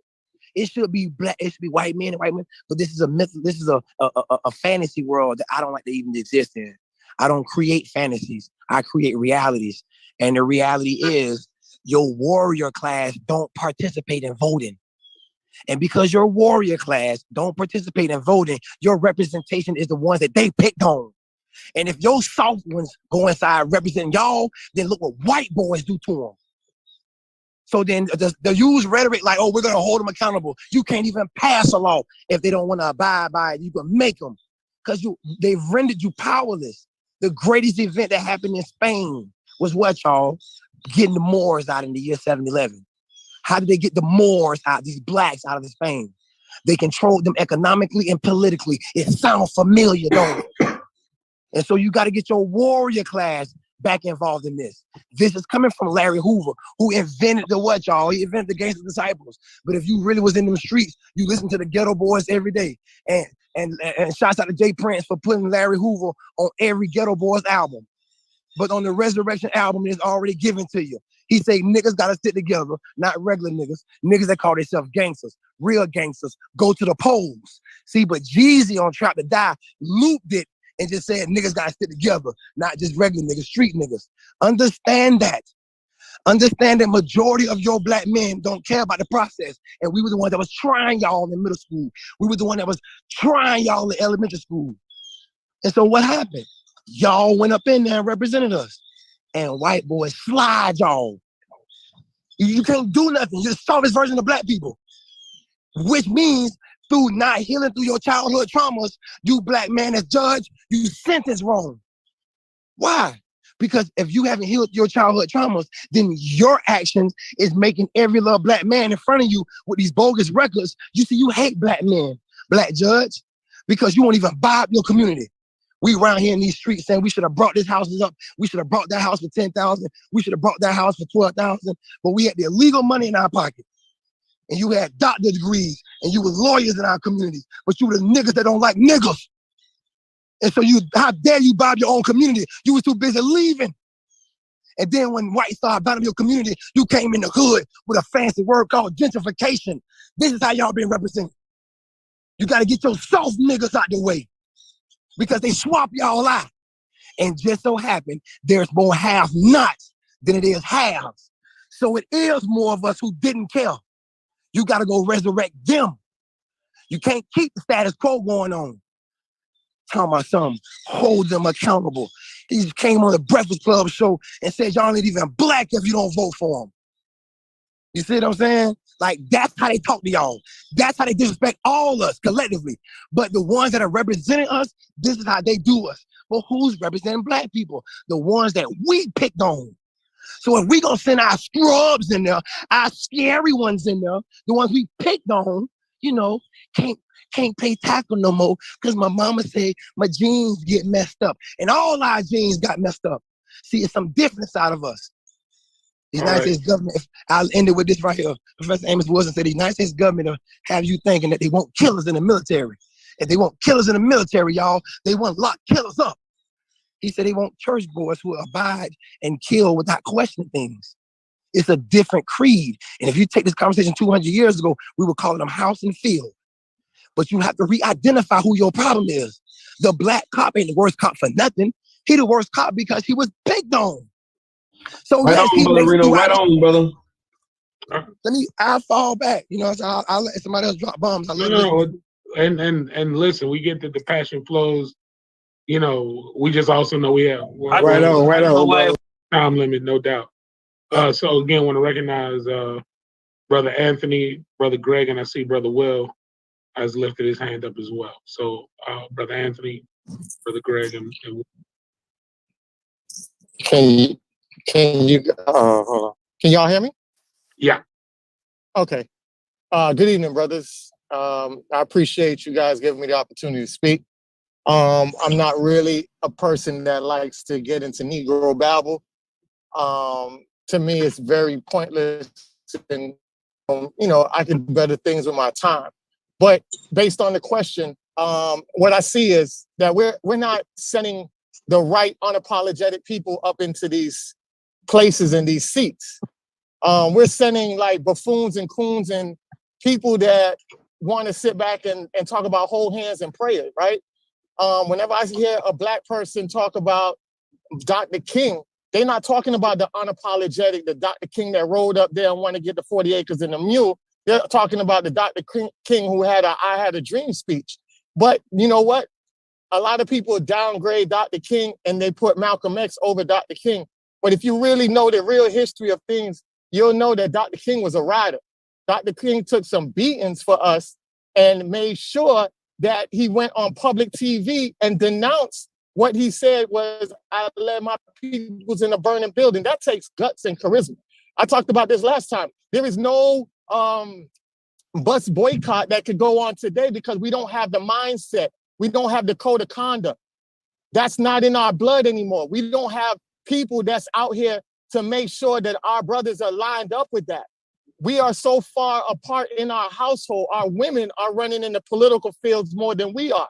It should be black, it should be white men and white women, but this is a myth, this is a fantasy world that I don't like to even exist in. I don't create fantasies, I create realities. And the reality is your warrior class don't participate in voting. And because your warrior class don't participate in voting, your representation is the ones that they picked on. And if your soft ones go inside representing y'all, then look what white boys do to them. So then the use rhetoric like, oh, we're going to hold them accountable. You can't even pass a law if they don't want to abide by it. You can make them because they've rendered you powerless. The greatest event that happened in Spain was what, y'all? Getting the Moors out in the year 711. How did they get the Moors out, these blacks out of Spain? They controlled them economically and politically. It sounds familiar, don't it? And so you got to get your warrior class back involved in this. This is coming from Larry Hoover, who invented the what, y'all? He invented the Gangster Disciples. But if you really was in them streets, you listen to the Ghetto Boys every day. And shouts out to Jay Prince for putting Larry Hoover on every Ghetto Boys album. But on the Resurrection album, it's already given to you. He say niggas gotta stick together, not regular niggas. Niggas that call themselves gangsters, real gangsters, go to the polls. See, but Jeezy on Trap to Die looped it and just said niggas gotta stick together, not just regular niggas, street niggas. Understand that. Understand that majority of your black men don't care about the process. And we were the ones that was trying y'all in middle school. We were the one that was trying y'all in elementary school. And so what happened? Y'all went up in there and represented us. And white boys slide y'all. You can't do nothing. You're the softest version of black people. Which means through not healing through your childhood traumas, you black man as judge, you sentence wrong. Why? Because if you haven't healed your childhood traumas, then your actions is making every little black man in front of you with these bogus records. You see, you hate black men, black judge, because you won't even buy up your community. We around here in these streets saying we should have brought this houses up. We should have brought that house for 10,000. We should have brought that house for 12,000. But we had the illegal money in our pocket. And you had doctor degrees and you were lawyers in our communities, but you were the niggas that don't like niggas. And so how dare you buy your own community? You was too busy leaving. And then when white started buying your community, you came in the hood with a fancy word called gentrification. This is how y'all been represented. You got to get your soft niggas out the way because they swap y'all out. And just so happened, there's more have-nots than it is haves. So it is more of us who didn't care. You got to go resurrect them. You can't keep the status quo going on. Talking about something, hold them accountable. He just came on the Breakfast Club show and said, y'all ain't even black if you don't vote for them. You see what I'm saying? Like, that's how they talk to y'all. That's how they disrespect all us collectively. But the ones that are representing us, this is how they do us. Well, who's representing black people? The ones that we picked on. So if we gonna send our scrubs in there, our scary ones in there, the ones we picked on, you know, can't pay tackle no more because my mama said my genes get messed up. And all our genes got messed up. See, it's some difference out of us. The United States government, I'll end it with this right here. Professor Amos Wilson said the United States government will have you thinking that they won't kill us in the military. If they won't kill us in the military, y'all, they won't lock killers up. He said they want church boys who abide and kill without questioning things. It's a different creed. And if you take this conversation 200 years ago, we were calling them house and field. But you have to re-identify who your problem is. The black cop ain't the worst cop for nothing. He the worst cop because he was picked on. So
right on, brother Reno, right on, brother.
I'll fall back. You know, I'll let somebody else drop bombs.
And listen, we get that the passion flows. You know, we just also know we have
right on.
Time limit, no doubt. So again, want to recognize Brother Anthony, Brother Greg, and I see Brother Will has lifted his hand up as well. So Brother Anthony, Brother Greg, and
Can you hold on. Can y'all hear me?
Yeah.
Okay. Good evening, brothers. I appreciate you guys giving me the opportunity to speak. I'm not really a person that likes to get into Negro babble. To me, it's very pointless, and you know, I can do better things with my time. But based on the question, what I see is that we're not sending the right unapologetic people up into these places and these seats. We're sending like buffoons and coons and people that want to sit back and talk about hold hands and prayer, right? Whenever I hear a black person talk about Dr. King, they're not talking about the unapologetic, the Dr. King that rode up there and wanted to get the 40 acres and the mule. They're talking about the Dr. King who had a I Had a Dream speech. But you know what? A lot of people downgrade Dr. King and they put Malcolm X over Dr. King. But if you really know the real history of things, you'll know that Dr. King was a rider. Dr. King took some beatings for us and made sure that he went on public TV and denounced what he said was, I led my peoples in a burning building. That takes guts and charisma. I talked about this last time. There is no bus boycott that could go on today because we don't have the mindset. We don't have the code of conduct. That's not in our blood anymore. We don't have people that's out here to make sure that our brothers are lined up with that. We are so far apart in our household. Our women are running in the political fields more than we are.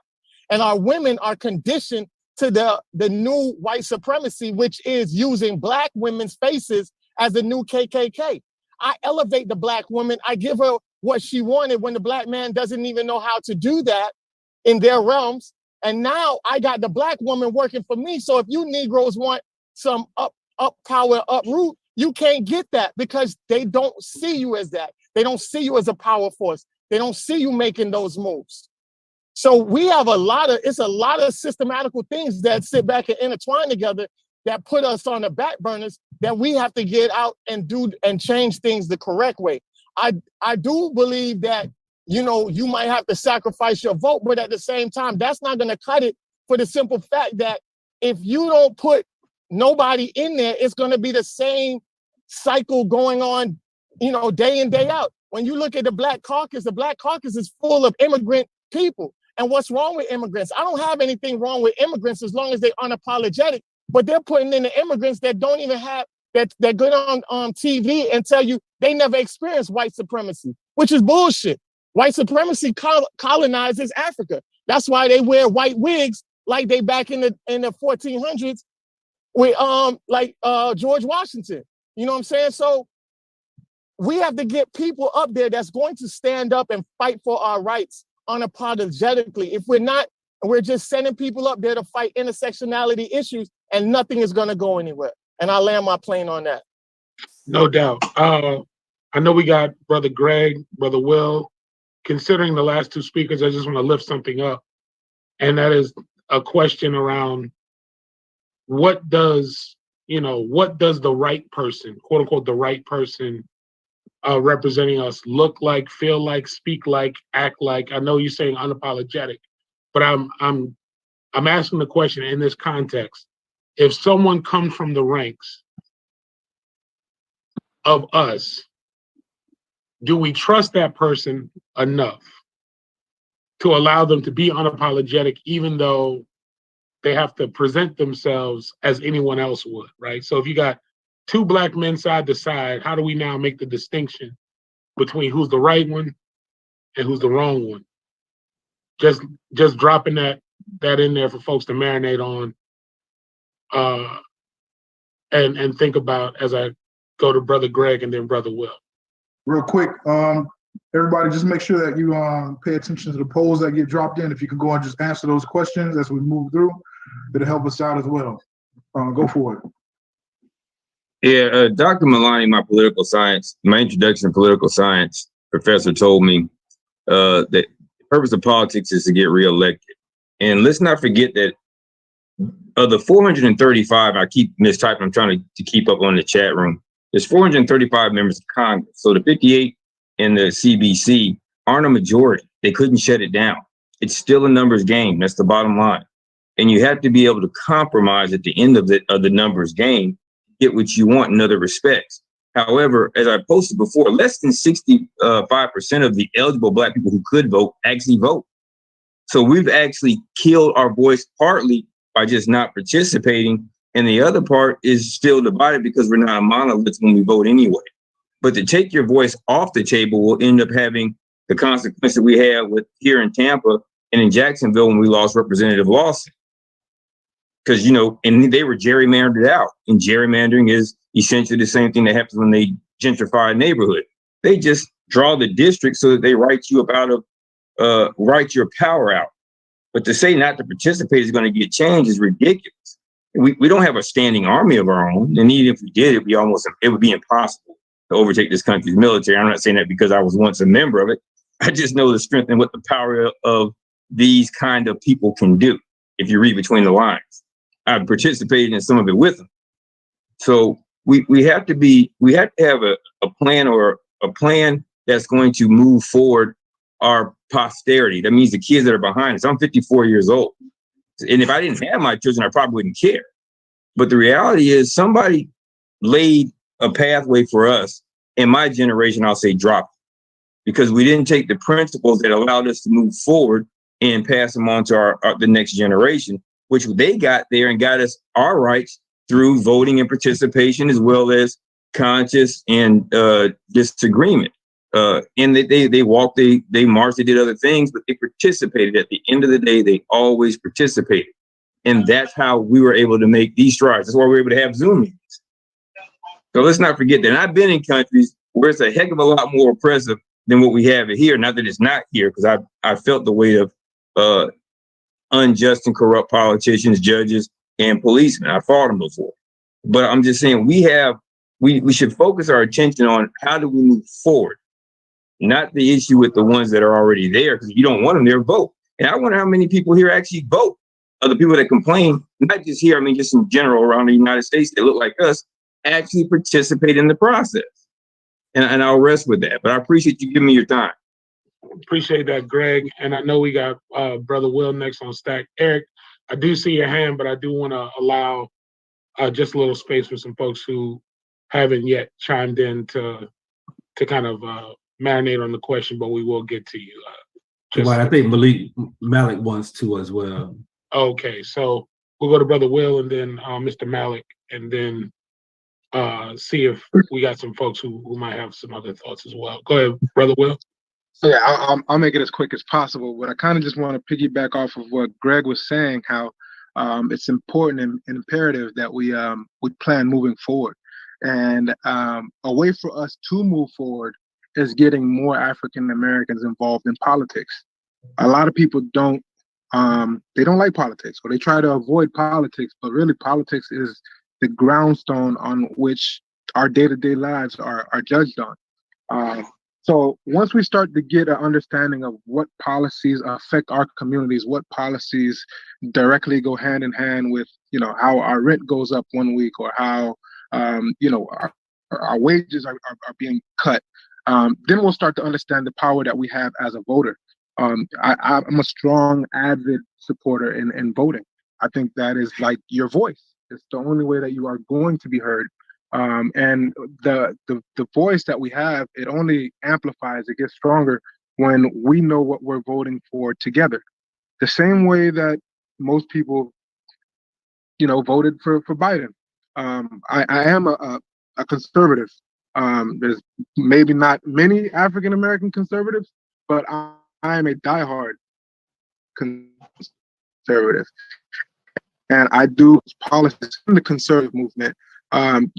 And our women are conditioned to the new white supremacy, which is using Black women's faces as the new KKK. I elevate the Black woman. I give her what she wanted when the Black man doesn't even know how to do that in their realms. And now I got the Black woman working for me. So if you Negroes want some up power, uproot, you can't get that because they don't see you as that. They don't see you as a power force. They don't see you making those moves. So we have it's a lot of systematical things that sit back and intertwine together that put us on the back burners that we have to get out and do and change things the correct way. I do believe that, you know, you might have to sacrifice your vote, but at the same time, that's not going to cut it for the simple fact that if you don't put nobody in there, it's going to be the same cycle going on, you know, day in, day out. When you look at the Black Caucus is full of immigrant people. And what's wrong with immigrants? I don't have anything wrong with immigrants as long as they're unapologetic, but they're putting in the immigrants that don't even have, that go on TV and tell you they never experienced white supremacy, which is bullshit. White supremacy colonizes Africa. That's why they wear white wigs like they back in the 1400s with George Washington. You know what I'm saying? So we have to get people up there that's going to stand up and fight for our rights unapologetically. If we're not, we're just sending people up there to fight intersectionality issues and nothing is going to go anywhere. And I land my plane on that.
No doubt. I know we got Brother Greg, Brother Will. Considering the last two speakers, I just want to lift something up. And that is a question around what does the right person, quote unquote, the right person representing us look like, feel like, speak like, act like? I know you're saying unapologetic, but I'm asking the question in this context. If someone comes from the ranks of us, do we trust that person enough to allow them to be unapologetic, even though they have to present themselves as anyone else would, right? So if you got two Black men side to side, how do we now make the distinction between who's the right one and who's the wrong one? Just dropping that in there for folks to marinate on and think about as I go to Brother Greg and then Brother Will.
Real quick, everybody just make sure that you pay attention to the polls that get dropped in. If you can go and just answer those questions as we move through, it'll help us out as well. Go for it.
Yeah, Dr. Malani, my introduction to political science professor told me that the purpose of politics is to get reelected. And let's not forget that of the 435, I keep mistyping, I'm trying to keep up on the chat room. There's 435 members of Congress. So the 58 in the CBC aren't a majority. They couldn't shut it down. It's still a numbers game. That's the bottom line. And you have to be able to compromise at the end of the numbers game, get what you want in other respects. However, as I posted before, less than 65% of the eligible Black people who could vote actually vote. So we've actually killed our voice partly by just not participating. And the other part is still divided because we're not a monolith when we vote anyway. But to take your voice off the table will end up having the consequence that we have with here in Tampa and in Jacksonville when we lost Representative Lawson. Because, and they were gerrymandered out. And gerrymandering is essentially the same thing that happens when they gentrify a neighborhood. They just draw the district so that they write you write your power out. But to say not to participate is going to get changed is ridiculous. We don't have a standing army of our own. And even if we did, it would be impossible. to overtake this country's military. I'm not saying that because I was once a member of it. I just know the strength and what the power of these kind of people can do. If you read between the lines, I've participated in some of it with them. So we have to have a plan, or a plan that's going to move forward our posterity. That means the kids that are behind us. I'm 54 years old. And if I didn't have my children, I probably wouldn't care. But the reality is somebody laid a pathway for us. In my generation, I'll say drop, because we didn't take the principles that allowed us to move forward and pass them on to the next generation, which they got there and got us our rights through voting and participation, as well as conscious and disagreement. And they walked, they marched, they did other things, but they participated. At the end of the day, they always participated. And that's how we were able to make these strides. That's why we were able to have Zoom meetings. So let's not forget that. And I've been in countries where it's a heck of a lot more oppressive than what we have it here. Not that it's not here, because I felt the weight of unjust and corrupt politicians, judges, and policemen. I fought them before. But I'm just saying we should focus our attention on how do we move forward, not the issue with the ones that are already there, because if you don't want them there, vote. And I wonder how many people here actually vote. Other people that complain, not just here, I mean, just in general around the United States, they look like us, actually participate in the process. And I'll rest with that. But I appreciate you giving me your time.
Appreciate that, Greg. And I know we got Brother Will next on stack. Eric, I do see your hand, but I do want to allow just a little space for some folks who haven't yet chimed in to kind of marinate on the question, but we will get to you.
Right, I think Malik wants to as well.
Okay, so we'll go to Brother Will and then Mr. Malik, and then see if we got some folks who might have some other thoughts as well. Go ahead, Brother Will.
So yeah, I'll make it as quick as possible, but I kind of just want to piggyback off of what Greg was saying, how it's important and imperative that we plan moving forward. And a way for us to move forward is getting more African Americans involved in politics. A lot of people don't like politics, or they try to avoid politics, but really politics is the groundstone on which our day-to-day lives are judged on. So once we start to get an understanding of what policies affect our communities, what policies directly go hand in hand with, how our rent goes up one week, or how, our wages are being cut, then we'll start to understand the power that we have as a voter. I'm a strong avid supporter in voting. I think that is like your voice. It's the only way that you are going to be heard. And the voice that we have, it only amplifies, it gets stronger when we know what we're voting for together. The same way that most people, voted for Biden. I am a conservative. There's maybe not many African American conservatives, but I am a diehard conservative. And I do policies in the conservative movement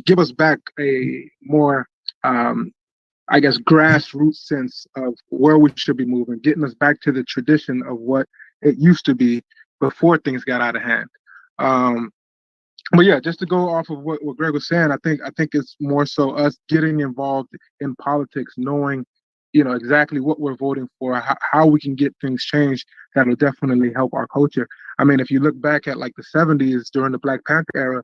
give us back a more, grassroots sense of where we should be moving, getting us back to the tradition of what it used to be before things got out of hand. But yeah, just to go off of what Greg was saying, I think it's more so us getting involved in politics, knowing, exactly what we're voting for, how we can get things changed. That'll definitely help our culture. I mean, if you look back at like the 70s during the Black Panther era,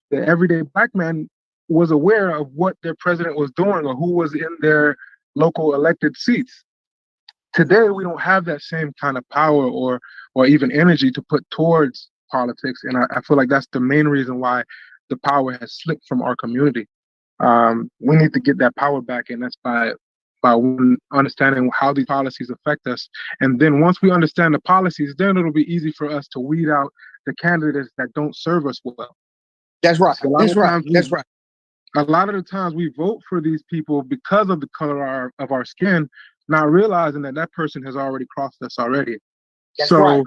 the everyday Black man was aware of what their president was doing or who was in their local elected seats. Today, we don't have that same kind of power or even energy to put towards politics. And I feel like that's the main reason why the power has slipped from our community. We need to get that power back, and that's by understanding how these policies affect us. And then once we understand the policies, then it'll be easy for us to weed out the candidates that don't serve us well.
That's right. That's right. That's right.
A lot of the times we vote for these people because of the color of our skin, not realizing that person has already crossed us already.
That's right.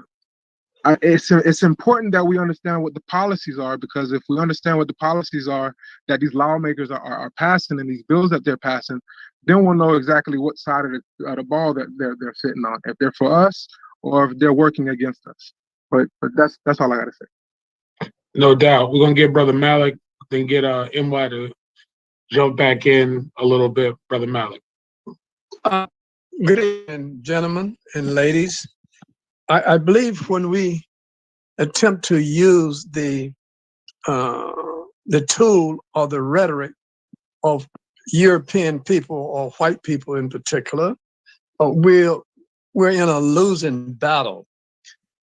It's important that we understand what the policies are, because if we understand what the policies are that these lawmakers are passing and these bills that they're passing, then we'll know exactly what side of the ball that they're sitting on, if they're for us or if they're working against us. But that's all I gotta say.
No doubt. We're gonna get Brother Malik, then get MY to jump back in a little bit, Brother Malik.
Good evening, gentlemen and ladies. I believe when we attempt to use the tool or the rhetoric of European people or white people in particular, we're in a losing battle.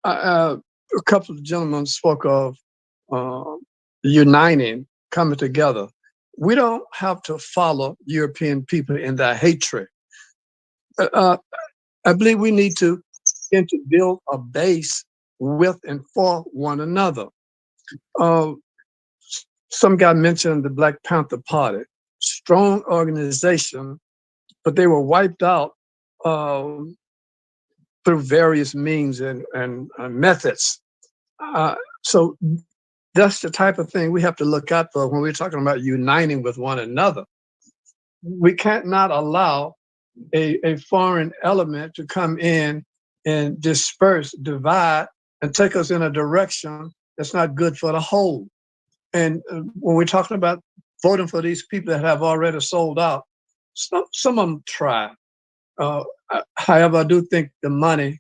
A couple of gentlemen spoke of uniting, coming together. We don't have to follow European people in their hatred. I believe we need to begin to build a base with and for one another. Some guy mentioned the Black Panther Party, strong organization, but they were wiped out through various means and methods. So that's the type of thing we have to look out for when we're talking about uniting with one another. We can't not allow a foreign element to come in and disperse, divide, and take us in a direction that's not good for the whole. And when we're talking about voting for these people that have already sold out, some of them try. However, I do think the money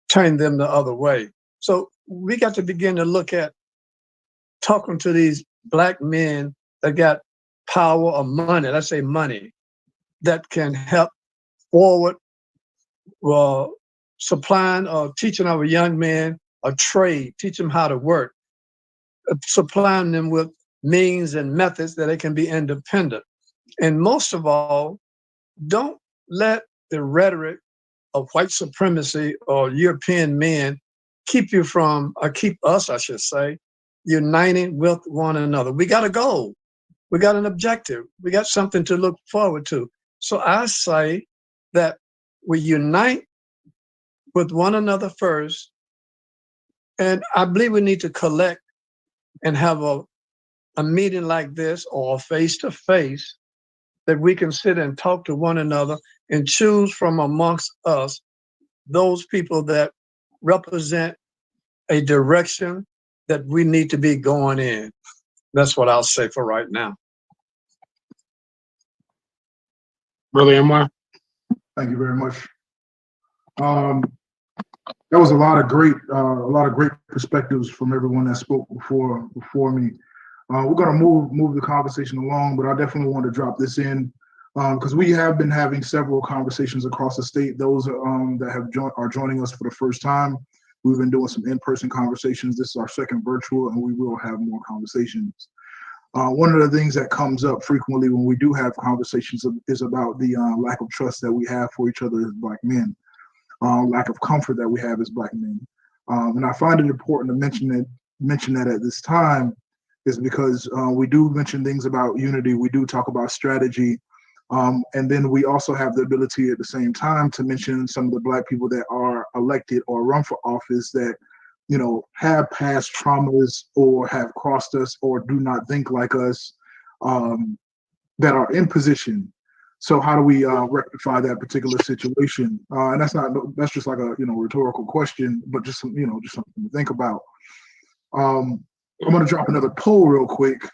turned them the other way. So we got to begin to look at talking to these Black men that got power or money, let's say money, that can help forward supplying or teaching our young men a trade, teach them how to work, supplying them with means and methods that they can be independent. And most of all, don't let the rhetoric of white supremacy or European men keep you from, or keep us, I should say, uniting with one another. We got a goal. We got an objective. We got something to look forward to. So I say that we unite with one another first. And I believe we need to collect and have a meeting like this or face-to-face that we can sit and talk to one another and choose from amongst us those people that represent a direction that we need to be going in. That's what I'll say for right now.
Brother Amar?
Thank you very much. That was a lot of great perspectives from everyone that spoke before me. We're going to move the conversation along, but I definitely want to drop this in because we have been having several conversations across the state. Those that are joining us for the first time, we've been doing some in-person conversations. This is our second virtual, and we will have more conversations. One of the things that comes up frequently when we do have conversations is about the lack of trust that we have for each other as Black men, lack of comfort that we have as Black men. And I find it important to mention that at this time is because we do mention things about unity, we do talk about strategy, and then we also have the ability at the same time to mention some of the Black people that are elected or run for office that, you know, have past traumas or have crossed us or do not think like us, that are in position. So how do we rectify that particular situation? And that's just like a rhetorical question, but just something to think about. I'm going to drop another poll real quick,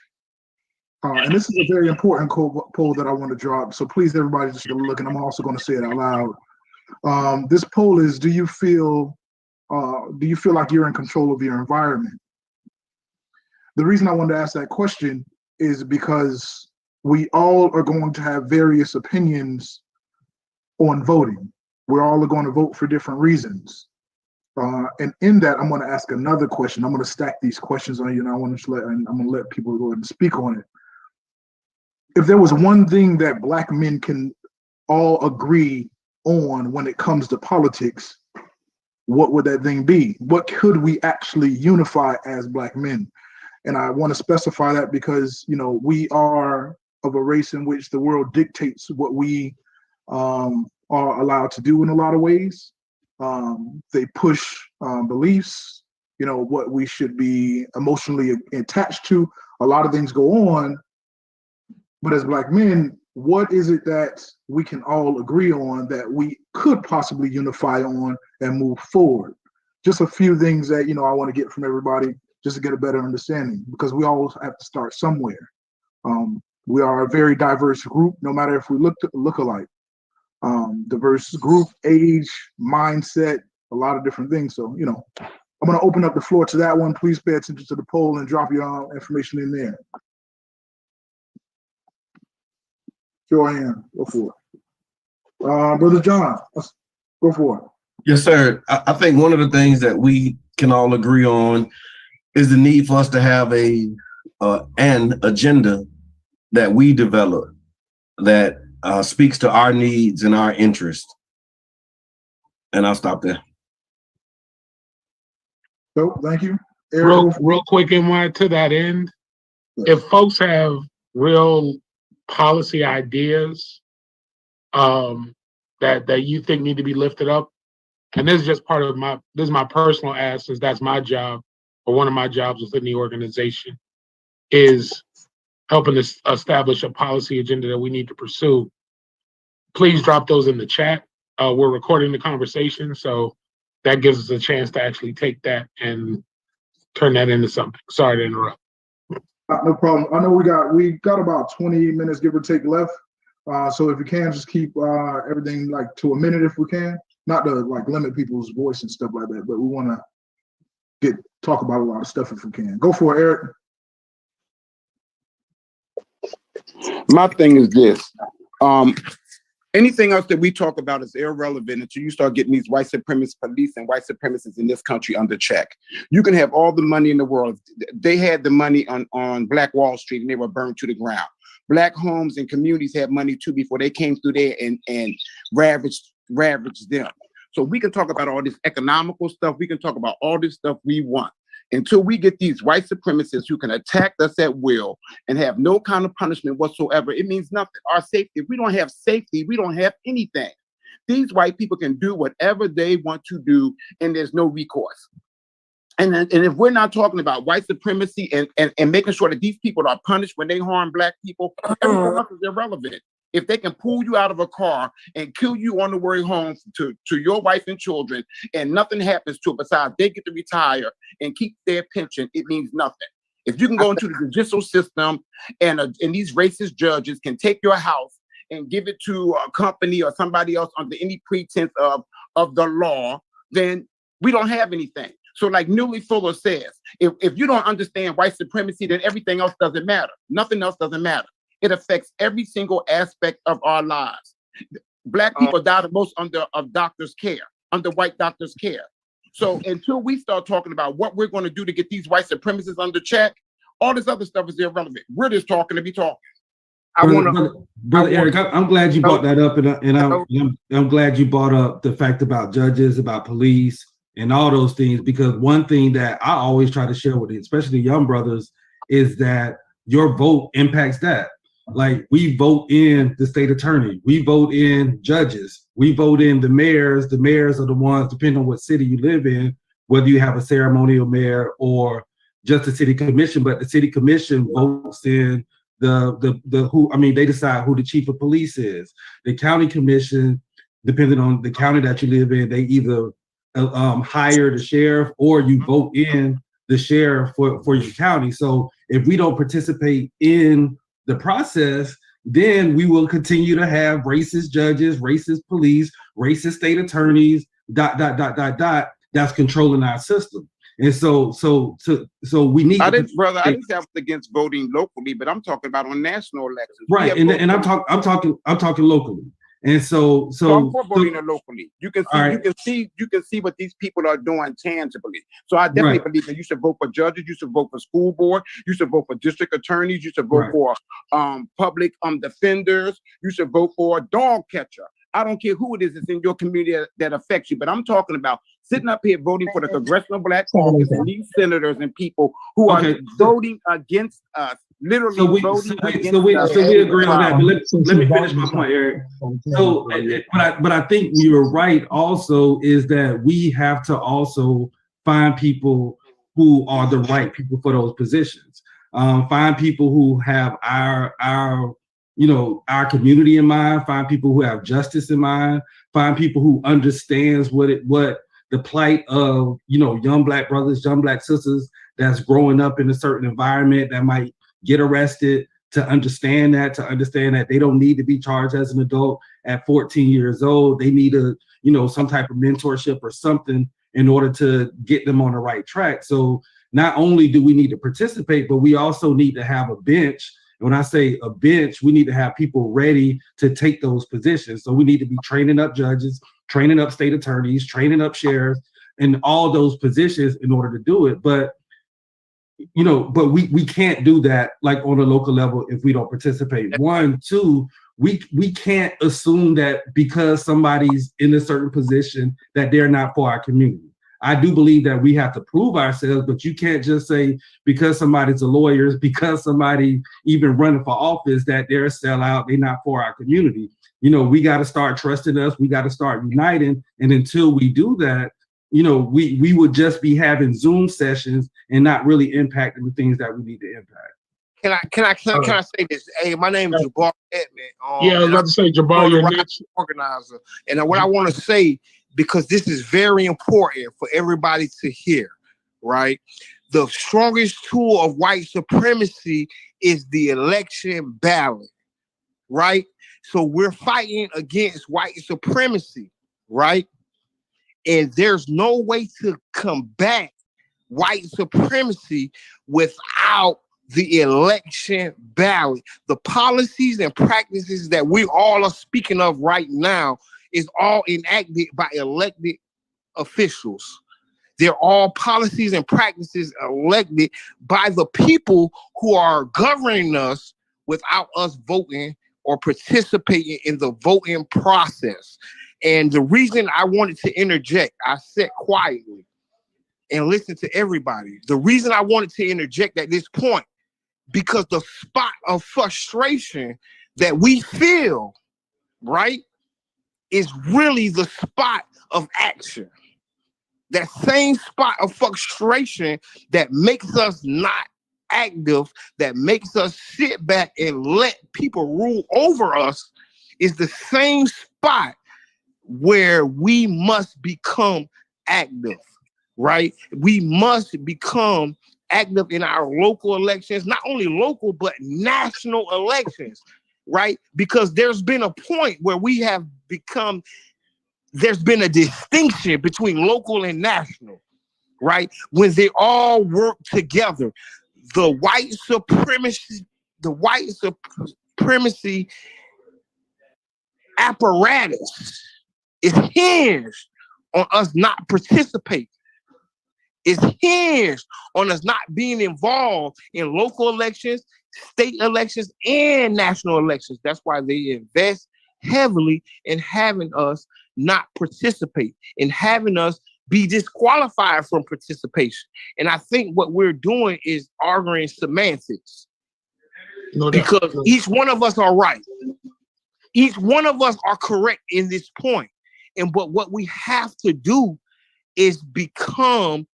and this is a very important poll that I want to drop. So please, everybody, just look, and I'm also going to say it out loud. This poll is: do you feel like you're in control of your environment? The reason I wanted to ask that question is because we all are going to have various opinions on voting. We're all going to vote for different reasons. And in that, I'm going to ask another question. I'm going to stack these questions on you, and I'm going to let people go ahead and speak on it. If there was one thing that Black men can all agree on when it comes to politics, what would that thing be? What could we actually unify as Black men? And I want to specify that because, we are of a race in which the world dictates what we are allowed to do in a lot of ways. They push beliefs, what we should be emotionally attached to. A lot of things go on. But as Black men, what is it that we can all agree on that we could possibly unify on and move forward? Just a few things that, I want to get from everybody just to get a better understanding, because we always have to start somewhere. We are a very diverse group, no matter if we look alike. Diverse group, age, mindset, a lot of different things. So, you know, I'm going to open up the floor to that one. Please pay attention to the poll and drop your information in there. Joanne, go for it. Brother John, let's go for it.
Yes, sir. I think one of the things that we can all agree on is the need for us to have an agenda that we develop that speaks to our needs and our interests. And I'll stop there.
So, thank you.
Real quick, NY, to that end, if folks have real policy ideas that you think need to be lifted up, and this is just part of my personal ask, since that's my job, or one of my jobs within the organization, is helping us establish a policy agenda that we need to pursue. Please drop those in the chat. We're recording the conversation, so that gives us a chance to actually take that and turn that into something. Sorry to interrupt.
No problem. I know we got about 20 minutes, give or take, left. So if you can, just keep everything like to a minute if we can. Not to like limit people's voice and stuff like that, but we want to talk about a lot of stuff if we can. Go for it, Eric.
My thing is this. Anything else that we talk about is irrelevant until you start getting these white supremacist police and white supremacists in this country under check. You can have all the money in the world. They had the money on Black Wall Street and they were burned to the ground. Black homes and communities had money too before they came through there and ravaged them. So we can talk about all this economical stuff. We can talk about all this stuff we want. Until we get these white supremacists who can attack us at will and have no kind of punishment whatsoever, it means nothing. Our safety, if we don't have safety, we don't have anything. These white people can do whatever they want to do, and there's no recourse. And if we're not talking about white supremacy and making sure that these people are punished when they harm Black people, everything else is irrelevant. If they can pull you out of a car and kill you on the way home to your wife and children, and nothing happens to it besides they get to retire and keep their pension, it means nothing. If you can go into the judicial system and these racist judges can take your house and give it to a company or somebody else under any pretense of the law, then we don't have anything. So like Newly Fuller says, if you don't understand white supremacy, then everything else doesn't matter. Nothing else doesn't matter. It affects every single aspect of our lives. Black people die the most under doctors' care, under white doctors' care. So until we start talking about what we're going to do to get these white supremacists under check, all this other stuff is irrelevant. We're just talking to be talking.
Brother Eric, I'm glad you brought that up, and I'm glad you brought up the fact about judges, about police, and all those things, because one thing that I always try to share with it, especially young brothers, is that your vote impacts that. Like, we vote in the state attorney, we vote in judges, we vote in the mayors. The mayors are the ones, depending on what city you live in, whether you have a ceremonial mayor or just a city commission. But the city commission votes in they decide who the chief of police is. The county commission, depending on the county that you live in, they either hire the sheriff or you vote in the sheriff for your county. So if we don't participate in the process, then we will continue to have racist judges, racist police, racist state attorneys, that's controlling our system. And so we need.
I didn't say I was against voting locally, but I'm talking about on national elections.
Right, and I'm talking locally. And so
I'm for voting locally. You can see what these people are doing tangibly. So I definitely believe that you should vote for judges, you should vote for school board, you should vote for district attorneys, you should vote for public defenders, you should vote for a dog catcher. I don't care who it is that's in your community that affects you, but I'm talking about sitting up here voting for the Congressional Black Caucus and these senators and people who are voting against us. Literally voting against us.
So we agree on that. But let me finish my point, Eric. So, but I think you're right. Also, is that we have to also find people who are the right people for those positions. Find people who have our community in mind. Find people who have justice in mind. Find people who understands what the plight of young Black brothers, young Black sisters that's growing up in a certain environment that might get arrested, to understand that they don't need to be charged as an adult at 14 years old. They need some type of mentorship or something in order to get them on the right track. So not only do we need to participate, but we also need to have a bench. When I say a bench, we need to have people ready to take those positions. So we need to be training up judges, training up state attorneys, training up sheriffs, and all those positions in order to do it. But we can't do that like on a local level if we don't participate. One, two, we can't assume that because somebody's in a certain position that they're not for our community. I do believe that we have to prove ourselves, but you can't just say because somebody's a lawyer, because somebody even running for office, that they're a sellout, they're not for our community. We got to start trusting us. We got to start uniting. And until we do that, we would just be having Zoom sessions and not really impacting the things that we need to impact.
Can I say this? Hey, my name is Jabbar Edmond.
Yeah, I was about to say, Jabbar, you're next.
Organizer. And what I want to say, because this is very important for everybody to hear, right? The strongest tool of white supremacy is the election ballot, right? So we're fighting against white supremacy, right? And there's no way to combat white supremacy without the election ballot. The policies and practices that we all are speaking of right now is all enacted by elected officials. They're all policies and practices elected by the people who are governing us without us voting or participating in the voting process. And the reason I wanted to interject, I sat quietly and listened to everybody. The reason I wanted to interject at this point, because the spot of frustration that we feel, right, is really the spot of action. That same spot of frustration that makes us not active, that makes us sit back and let people rule over us, is the same spot where we must become active, right? We must become active in our local elections, not only local, but national elections, right? Because there's been a point where we have become, there's been a distinction between local and national, right? When they all work together, the white supremacy apparatus is hinged on us not participating. It's hinged on us not being involved in local elections, state elections, and national elections. That's why they invest heavily in having us not participate, in having us be disqualified from participation. And I think what we're doing is arguing semantics. Because each one of us are right. Each one of us are correct in this point. And but what we have to do is become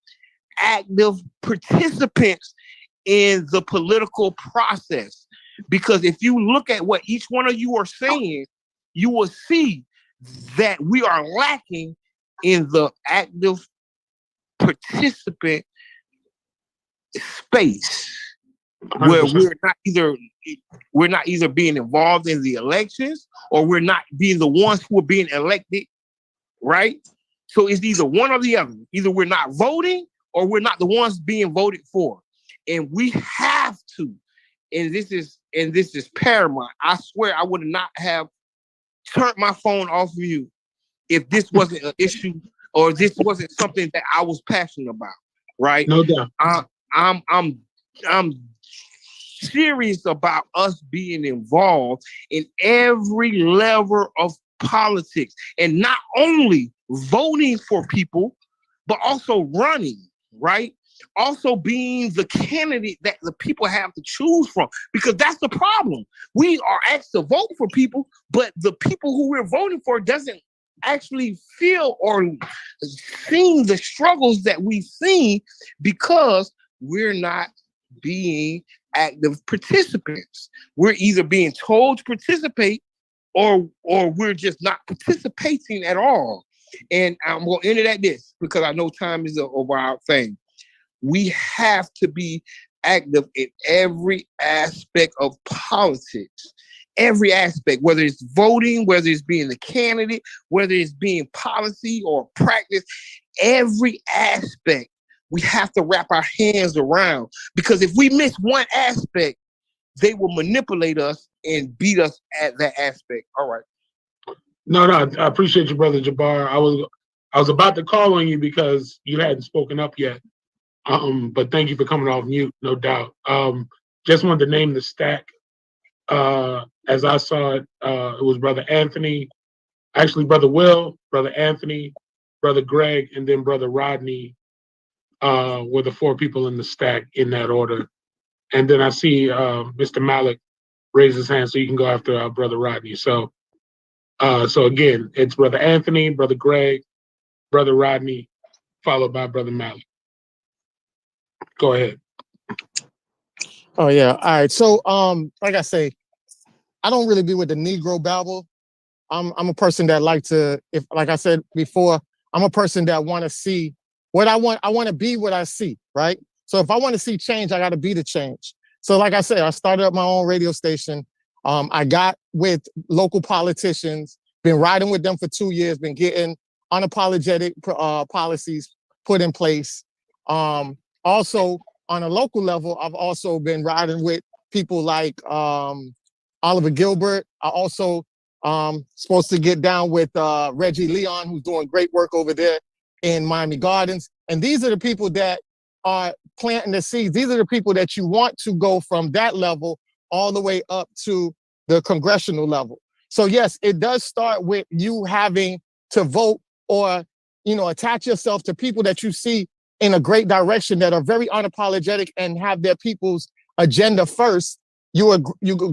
active participants in the political process. Because if you look at what each one of you are saying, you will see that we are lacking in the active participant space, where we're not either being involved in the elections or we're not being the ones who are being elected, right? So it's either one or the other. Either we're not voting or we're not the ones being voted for. And we have to, and this is paramount. I swear I would not have turned my phone off of you if this wasn't an issue or this wasn't something that I was passionate about, right?
No doubt.
I'm serious about us being involved in every level of politics, and not only voting for people, but also running, right? Also being the candidate that the people have to choose from, because that's the problem. We are asked to vote for people, but the people who we're voting for doesn't actually feel or see the struggles that we see, because we're not being active participants. We're either being told to participate or we're just not participating at all. And I'm going to end it at this, because I know time is a wild thing. We have to be active in every aspect of politics. Every aspect, whether it's voting, whether it's being a candidate, whether it's being policy or practice, every aspect we have to wrap our hands around, because if we miss one aspect, they will manipulate us and beat us at that aspect. All right.
No, I appreciate you, Brother Jabbar. I was about to call on you because you hadn't spoken up yet. But thank you for coming off mute, no doubt. Just wanted to name the stack. As I saw it, it was Brother Anthony, actually Brother Will, Brother Anthony, Brother Greg, and then Brother Rodney were the four people in the stack in that order. And then I see Mr. Malik raise his hand, so you can go after Brother Rodney. So again, it's Brother Anthony, Brother Greg, Brother Rodney, followed by Brother Malik. Go ahead.
Oh yeah. All right. So like I say, I don't really be with the Negro babble. I'm a person that like to, if like I said before, I'm a person that want to see what I want. I want to be what I see, right? So if I want to see change, I got to be the change. So like I said, I started up my own radio station. I got with local politicians, been riding with them for 2 years, been getting unapologetic policies put in place. Also, on a local level, I've also been riding with people like Oliver Gilbert. I also supposed to get down with Reggie Leon, who's doing great work over there in Miami Gardens. And these are the people that are planting the seeds. These are the people that you want to go from that level all the way up to the congressional level. So yes, it does start with you having to vote or, attach yourself to people that you see in a great direction that are very unapologetic and have their people's agenda first. You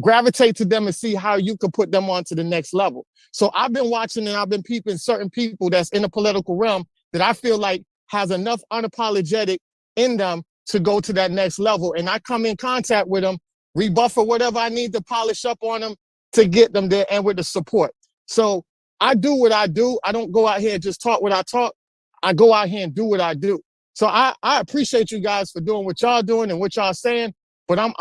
gravitate to them and see how you could put them on to the next level. So I've been watching and I've been peeping certain people that's in the political realm that I feel like has enough unapologetic in them to go to that next level. And I come in contact with them, rebuff or whatever I need to polish up on them to get them there, and with the support. So I do what I do. I don't go out here and just talk what I talk. I go out here and do what I do. So I appreciate you guys for doing what y'all doing and what y'all saying, but I'm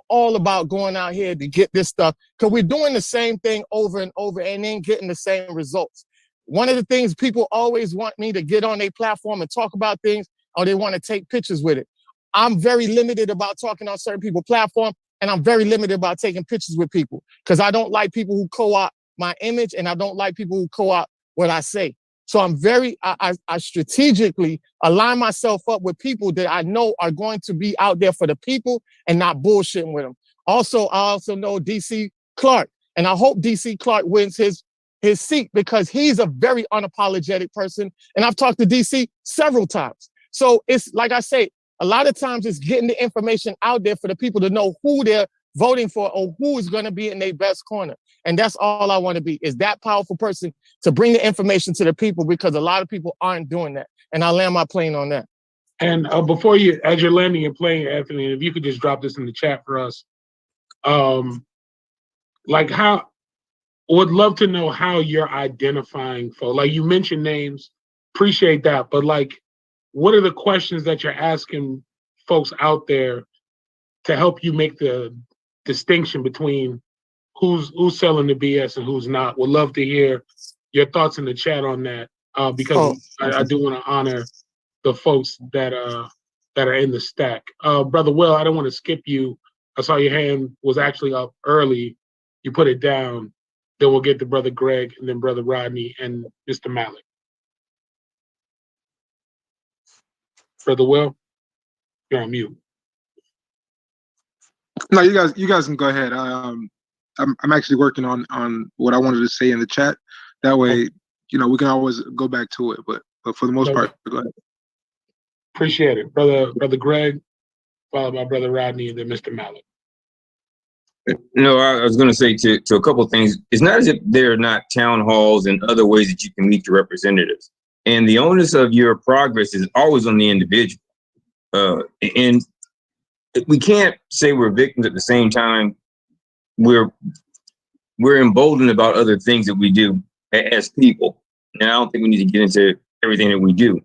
all about going out here to get this stuff, because we're doing the same thing over and over and then getting the same results. One of the things people always want me to get on their platform and talk about things, or they want to take pictures with it. I'm very limited about talking on certain people's platform, and I'm very limited about taking pictures with people, because I don't like people who co-opt my image, and I don't like people who co-opt what I say. So I strategically align myself up with people that I know are going to be out there for the people and not bullshitting with them. Also, I also know DC Clark, and I hope DC Clark wins his seat, because he's a very unapologetic person. And I've talked to DC several times. So it's like I say, a lot of times it's getting the information out there for the people to know who they're voting for or who is going to be in their best corner. And that's all I want to be, is that powerful person to bring the information to the people, because a lot of people aren't doing that. And I land my plane on that.
And before as you're landing your plane, Anthony, if you could just drop this in the chat for us, would love to know how you're identifying folks. Like, you mentioned names, appreciate that, but like, what are the questions that you're asking folks out there to help you make the distinction between who's selling the BS and who's not? Would love to hear your thoughts in the chat on that, because I do want to honor the folks that are in the stack. Brother Will, I don't want to skip you. I saw your hand was actually up early. You put it down. Then we'll get to Brother Greg and then Brother Rodney and Mr. Malik. Brother Will, you're on mute.
No, you guys can go ahead. I'm actually working on what I wanted to say in the chat. That way, we can always go back to it. But for the most part, go ahead.
Appreciate it, Brother Greg, followed by Brother Rodney and then Mr. Malik.
No, I was going to say to a couple of things. It's not as if there are not town halls and other ways that you can meet your representatives. And the onus of your progress is always on the individual. And we can't say we're victims at the same time. We're emboldened about other things that we do as people. And I don't think we need to get into everything that we do.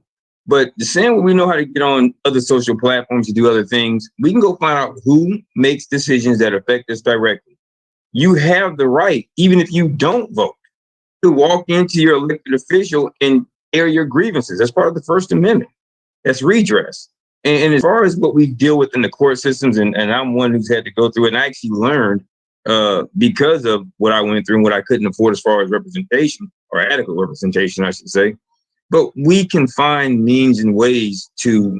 But the same way we know how to get on other social platforms to do other things, we can go find out who makes decisions that affect us directly. You have the right, even if you don't vote, to walk into your elected official and air your grievances. That's part of the First Amendment. That's redress. And as far as what we deal with in the court systems, and I'm one who's had to go through it, and I actually learned because of what I went through and what I couldn't afford as far as representation, or adequate representation, I should say. But we can find means and ways to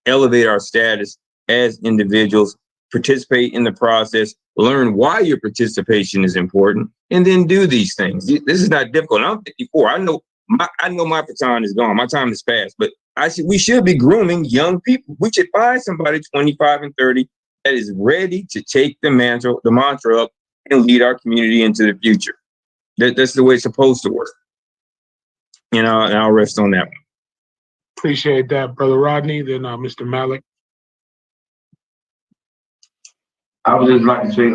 elevate our status as individuals, participate in the process, learn why your participation is important, and then do these things. This is not difficult. I'm 54. I know my baton is gone. My time is past. But we should be grooming young people. We should find somebody 25 and 30 that is ready to take the mantra up and lead our community into the future. That's the way it's supposed to work. And I'll rest on that one.
Appreciate that, Brother Rodney. Then Mr. Malik.
I would just like to say,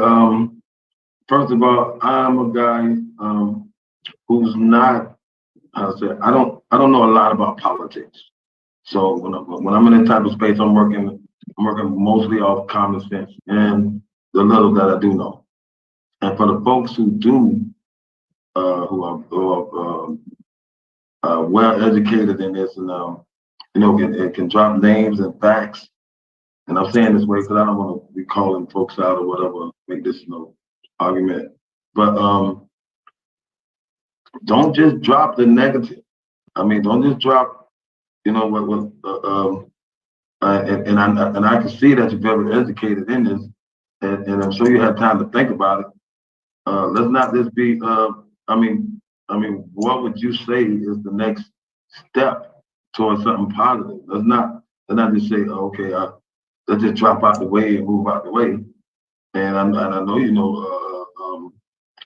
first of all, I'm a guy who's not, I don't know a lot about politics. So when I'm in that type of space, I'm working mostly off common sense and the little that I do know. And for the folks who do, who are well educated in this, and can drop names and facts. And I'm saying this way because I don't want to be calling folks out or whatever, make this argument. But don't just drop the negative. I mean, don't just drop, and I can see that you're very educated in this, and I'm sure you have time to think about it. Let's not just be, what would you say is the next step towards something positive? Let's not just say, okay, let's just drop out the way and move out the way. And I know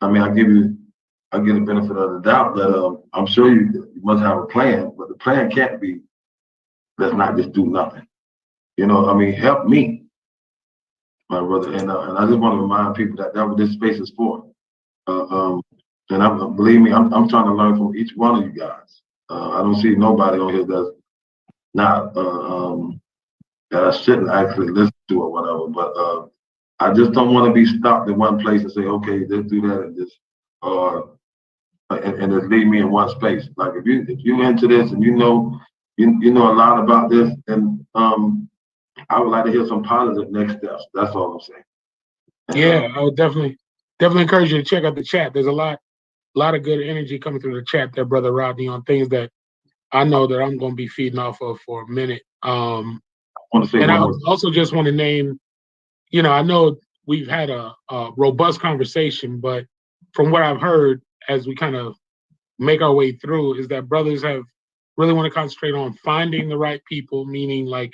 I give the benefit of the doubt that I'm sure you must have a plan, but the plan can't be, let's not just do nothing. Help me, my brother. And I just want to remind people that what this space is for. And believe me, I'm trying to learn from each one of you guys. I don't see nobody on here that's not that I shouldn't actually listen to or whatever. But I just don't want to be stopped in one place and say, okay, let's do that and just and just leave me in one space. Like if you into this and you know a lot about this, and I would like to hear some positive next steps. That's all I'm saying.
Yeah, I would definitely encourage you to check out the chat. There's a lot of good energy coming through the chat there, Brother Rodney, on things that I know that I'm going to be feeding off of for a minute. And I also just want to name, I know we've had a robust conversation, but from what I've heard as we kind of make our way through is that brothers have really want to concentrate on finding the right people, meaning like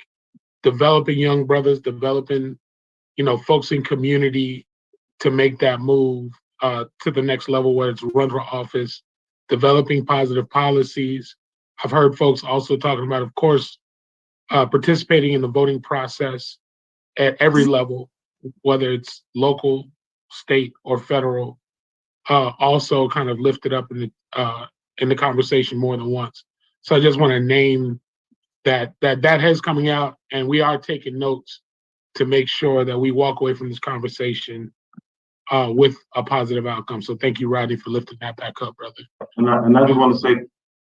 developing young brothers, developing, folks in community to make that move to the next level, where it's run for office, developing positive policies. I've heard folks also talking about, of course, participating in the voting process at every level, whether it's local, state, or federal, also kind of lifted up in the conversation more than once. So I just want to name that has coming out, and we are taking notes to make sure that we walk away from this conversation with a positive outcome. So thank you, Rodney, for lifting that back up, brother.
And I just want to say,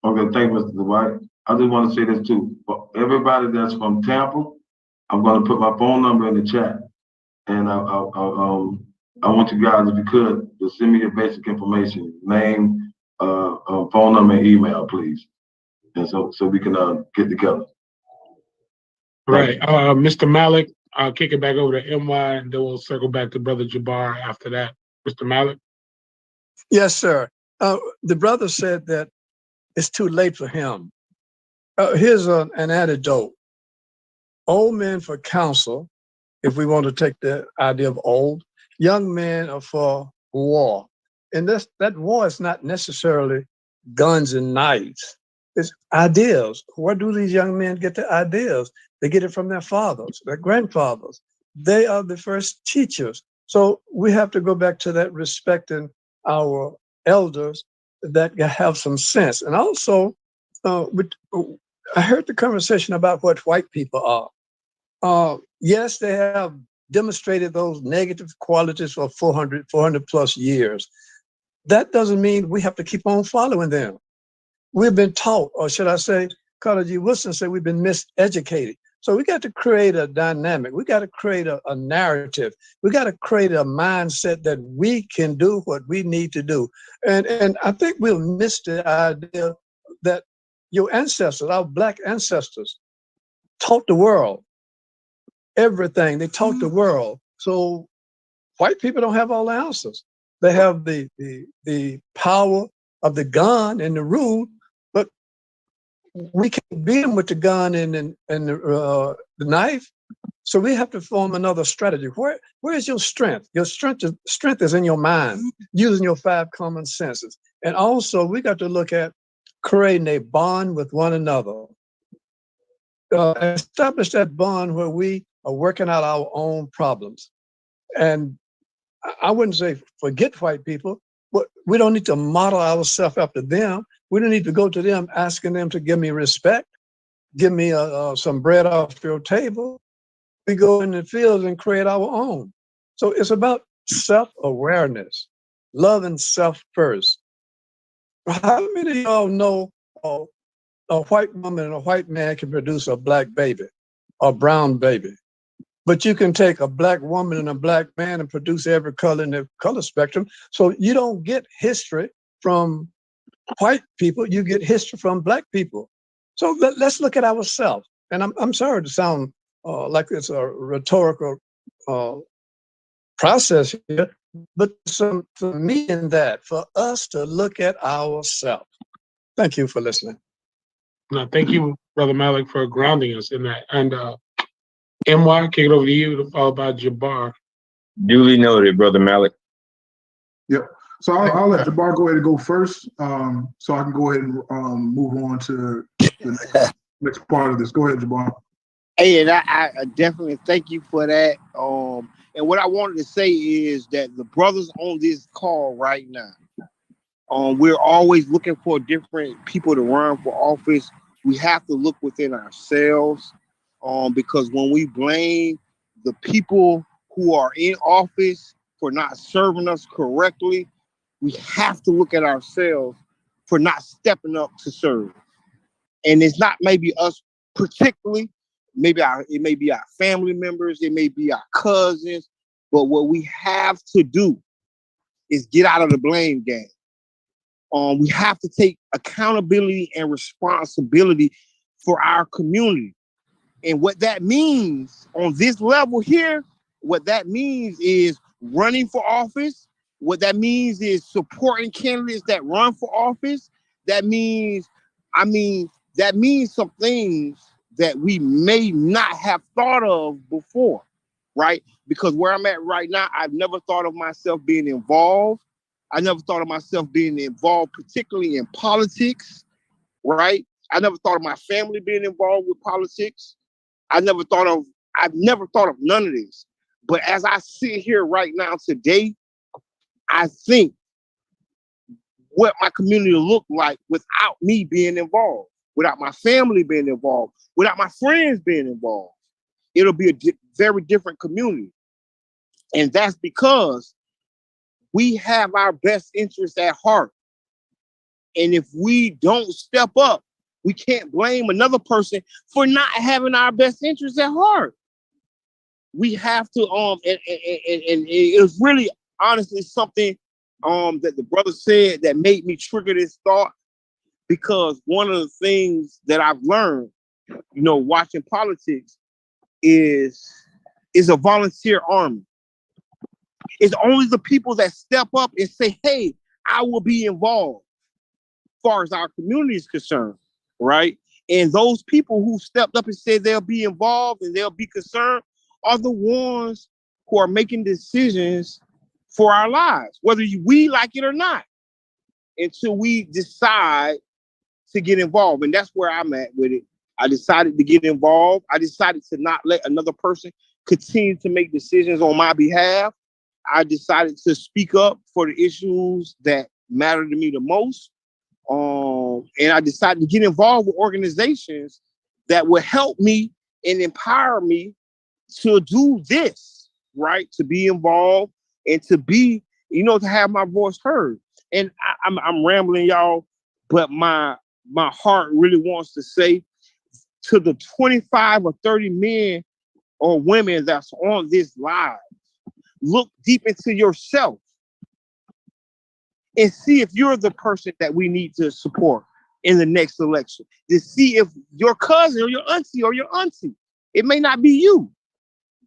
okay, thank you, Mr. Dwight. I just want to say this too. For everybody that's from Tampa, I'm going to put my phone number in the chat. And I want you guys, if you could, to send me your basic information, name, phone number, and email, please. And so we can get together.
Right. Mr. Malik, I'll kick it back over to MY, and then we'll circle back to Brother Jabbar after that. Mr. Malik?
Yes, sir. The brother said that it's too late for him. Here's an antidote. Old men for counsel, if we want to take the idea of old. Young men are for war. And that war is not necessarily guns and knives. It's ideas. Where do these young men get their ideas? They get it from their fathers, their grandfathers. They are the first teachers. So we have to go back to that, respecting our elders that have some sense. And also, I heard the conversation about what white people are. Yes, they have demonstrated those negative qualities for 400 plus years. That doesn't mean we have to keep on following them. We've been taught, or should I say, Carter G. Woodson said we've been miseducated. So we got to create a dynamic. We got to create a narrative. We got to create a mindset that we can do what we need to do. And I think we'll miss the idea that your ancestors, our Black ancestors, taught the world everything. They taught the world. So white people don't have all the answers. They have the power of the gun and the rule, but we can't beat them with the gun and the knife. So we have to form another strategy. Where is your strength? Your strength is in your mind, using your 5 common senses. And also we got to look at creating a bond with one another. Establish that bond where we are working out our own problems. And I wouldn't say forget white people, but we don't need to model ourselves after them. We don't need to go to them asking them to give me respect, give me some bread off your table. We go in the fields and create our own. So it's about self-awareness, loving self first. How many of y'all know a white woman and a white man can produce a Black baby, a brown baby? But you can take a Black woman and a Black man and produce every color in the color spectrum. So you don't get history from white people, you get history from Black people. So let's look at ourselves. And I'm sorry to sound like it's a rhetorical process here, but some for me in that, for us to look at ourselves. Thank you for listening.
No, thank you, Brother Malik, for grounding us in that. And MY, kick it over to you, followed by Jabbar.
Duly noted, Brother Malik.
Yep. So I'll let Jabbar go ahead and go first, so I can go ahead and move on to the next part of this. Go ahead, Jabbar.
Hey, and I definitely thank you for that. And what I wanted to say is that the brothers on this call right now, we're always looking for different people to run for office. We have to look within ourselves, because when we blame the people who are in office for not serving us correctly, we have to look at ourselves for not stepping up to serve. And it's not maybe us particularly, it may be our family members, it may be our cousins, but what we have to do is get out of the blame game. We have to take accountability and responsibility for our community. And what that means on this level here, what that means is running for office. What that means is supporting candidates that run for office. That means some things that we may not have thought of before, right? Because where I'm at right now, I've never thought of myself being involved. I never thought of myself being involved, particularly in politics, right? I never thought of my family being involved with politics. I've never thought of none of this. But as I sit here right now today, I think what my community will look like without me being involved, without my family being involved, without my friends being involved. It'll be a very different community. And that's because we have our best interests at heart. And if we don't step up, we can't blame another person for not having our best interests at heart. We have to, and it was really honestly something that the brother said that made me trigger this thought, because one of the things that I've learned, watching politics is a volunteer army. It's only the people that step up and say, hey, I will be involved as far as our community is concerned, right? And those people who stepped up and said they'll be involved and they'll be concerned are the ones who are making decisions for our lives, whether we like it or not, until we decide to get involved. And that's where I'm at with it. I decided to get involved. I decided to not let another person continue to make decisions on my behalf. I decided to speak up for the issues that matter to me the most. And I decided to get involved with organizations that would help me and empower me to do this, right? To be involved and to be, to have my voice heard. And I'm rambling, y'all, but my heart really wants to say to the 25 or 30 men or women that's on this live, look deep into yourself and see if you're the person that we need to support in the next election. To see if your cousin or your auntie, it may not be you.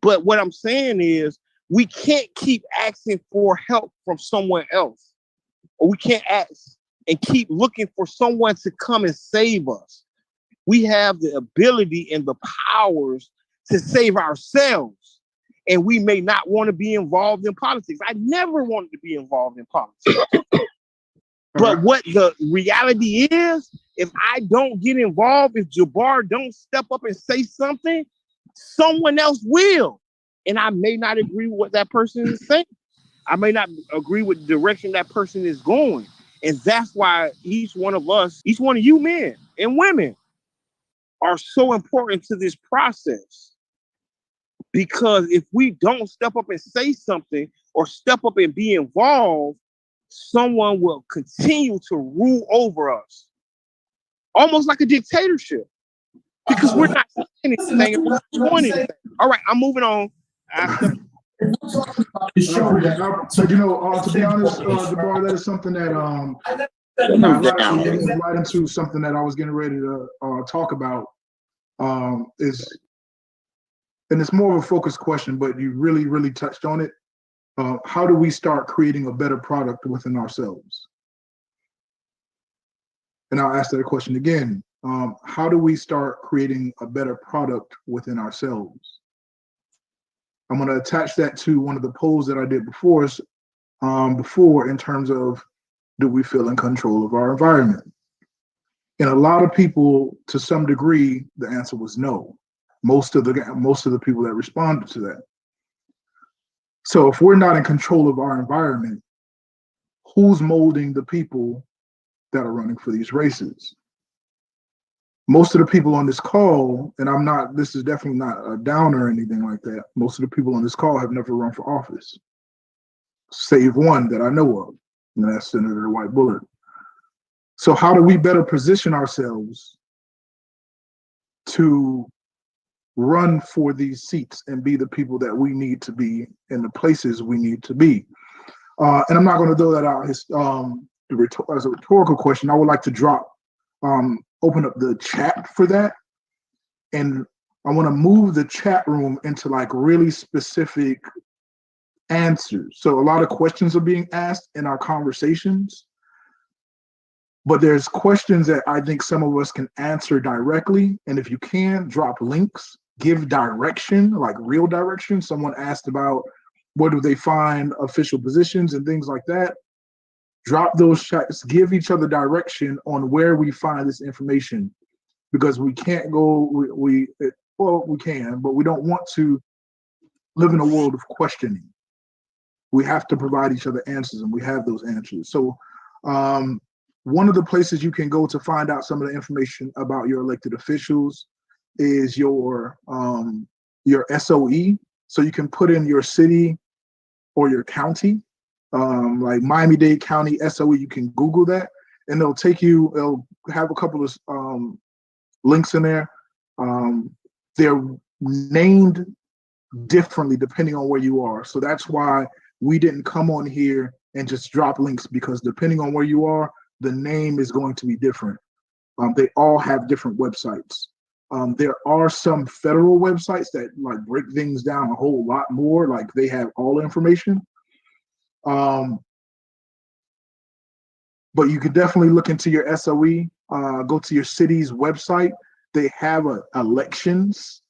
But what I'm saying is we can't keep asking for help from someone else. Or we can't ask and keep looking for someone to come and save us. We have the ability and the powers to save ourselves. And we may not want to be involved in politics. I never wanted to be involved in politics. But what the reality is, if I don't get involved, if Jabbar don't step up and say something, someone else will. And I may not agree with what that person is saying. I may not agree with the direction that person is going. And that's why each one of us, each one of you men and women are so important to this process. Because if we don't step up and say something or step up and be involved, someone will continue to rule over us. Almost like a dictatorship. Because we're not saying anything and we're not doing anything. All right, I'm moving on.
So, to be honest, Jabbar, that is something that leads right into something that I was getting ready to talk about. And it's more of a focused question, but you really, really touched on it. How do we start creating a better product within ourselves? And I'll ask that question again. How do we start creating a better product within ourselves? I'm going to attach that to one of the polls that I did before in terms of, do we feel in control of our environment? And a lot of people, to some degree, the answer was no. Most of the people that responded to that. So if we're not in control of our environment, who's molding the people that are running for these races? Most of the people on this call, and this is definitely not a downer or anything like that. Most of the people on this call have never run for office, save one that I know of, and that's Senator Dwight Bullard. So how do we better position ourselves to run for these seats and be the people that we need to be in the places we need to be? And I'm not going to throw that out as a rhetorical question. I would like to open up the chat for that. And I want to move the chat room into like really specific answers. So a lot of questions are being asked in our conversations, but there's questions that I think some of us can answer directly. And if you can, drop links, give direction, like real direction. Someone asked about where do they find official positions and things like that. Drop those chats, give each other direction on where we find this information, because we can't go, we can, but we don't want to live in a world of questioning. We have to provide each other answers, and we have those answers. So one of the places you can go to find out some of the information about your elected officials is your SOE. So you can put in your city or your county. Like Miami-Dade County SOE, you can Google that, and it'll have a couple of links in there. They're named differently depending on where you are. So that's why we didn't come on here and just drop links, because depending on where you are, the name is going to be different. They all have different websites. There are some federal websites that like break things down a whole lot more, like they have all the information. But you could definitely look into your SOE, go to your city's website. They have an elections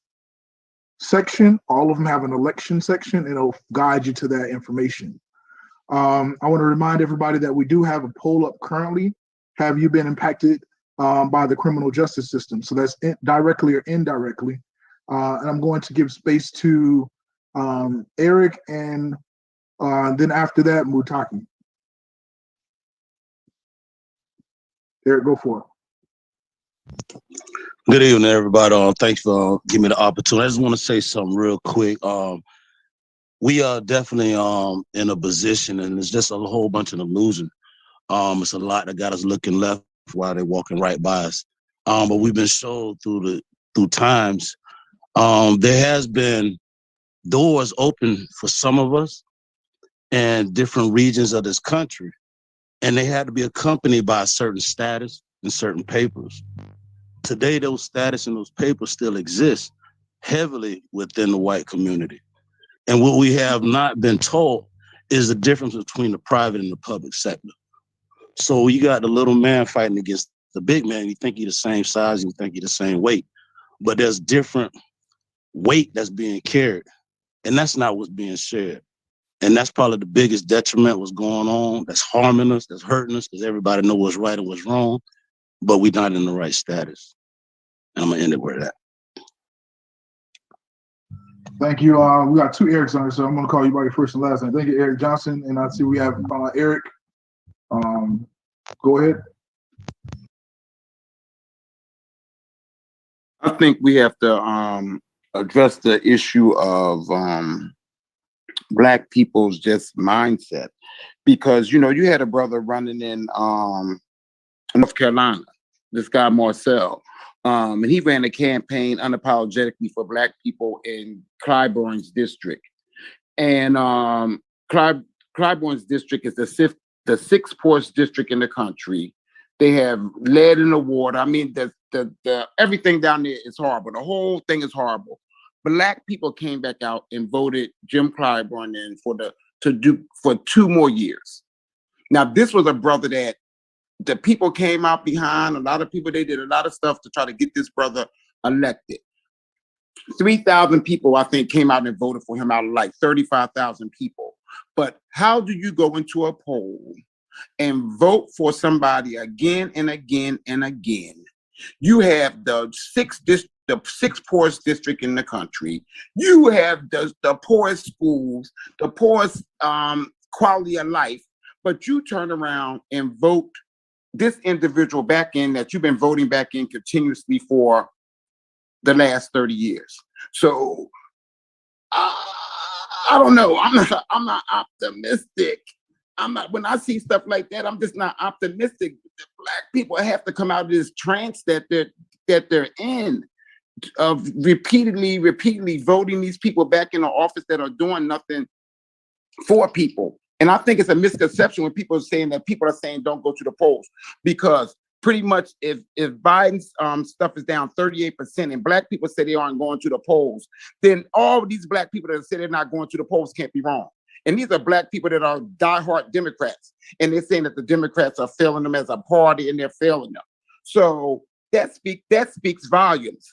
section. All of them have an election section, and it'll guide you to that information. I want to remind everybody that we do have a poll up currently. Have you been impacted by the criminal justice system? So that's directly or indirectly. And I'm going to give space to Eric, and then after that, Mutaki. Eric, go for it.
Good evening, everybody. Thanks for giving me the opportunity. I just want to say something real quick. We are definitely in a position, and it's just a whole bunch of illusion. It's a lot that got us looking left while they're walking right by us. But we've been showed through times. There has been doors open for some of us in different regions of this country, and they had to be accompanied by a certain status and certain papers. Today, those status and those papers still exist heavily within the white community. And what we have not been taught is the difference between the private and the public sector. So you got the little man fighting against the big man. You think you're the same size, you think you're the same weight, but there's different weight that's being carried, and that's not what's being shared. And that's probably the biggest detriment what's going on, that's harming us, that's hurting us, because everybody knows what's right and what's wrong, but we're not in the right status. And I'm gonna end it with that.
Thank you. We got two Erics on here, so I'm gonna call you by your first and last name. Thank you, Eric Johnson. And I see we have Eric. Go ahead.
I think we have to address the issue of Black people's just mindset, because you had a brother running in North Carolina, this guy Marcel, and he ran a campaign unapologetically for Black people in Clybourne's district, and Clybourne's district is the sixth poorest district in the country. They have lead in the water. I mean, the everything down there is horrible. The whole thing is horrible. Black people came back out and voted Jim Clyburn in for 2 more years. Now, this was a brother that the people came out behind. A lot of people, they did a lot of stuff to try to get this brother elected. 3,000 people, I think, came out and voted for him out of like 35,000 people. But how do you go into a poll and vote for somebody again and again and again? You have the sixth poorest district in the country. You have the poorest schools, the poorest quality of life, but you turn around and vote this individual back in that you've been voting back in continuously for the last 30 years. So I don't know. I'm not optimistic. When I see stuff like that, I'm just not optimistic. The Black people have to come out of this trance that they're in, of repeatedly voting these people back in the office that are doing nothing for people. And I think it's a misconception when people are saying that people are saying don't go to the polls, because pretty much if Biden's stuff is down 38% and Black people say they aren't going to the polls, then all these Black people that say they're not going to the polls can't be wrong. And these are Black people that are diehard Democrats, and they're saying that the Democrats are failing them as a party, and they're failing them. So that speaks volumes.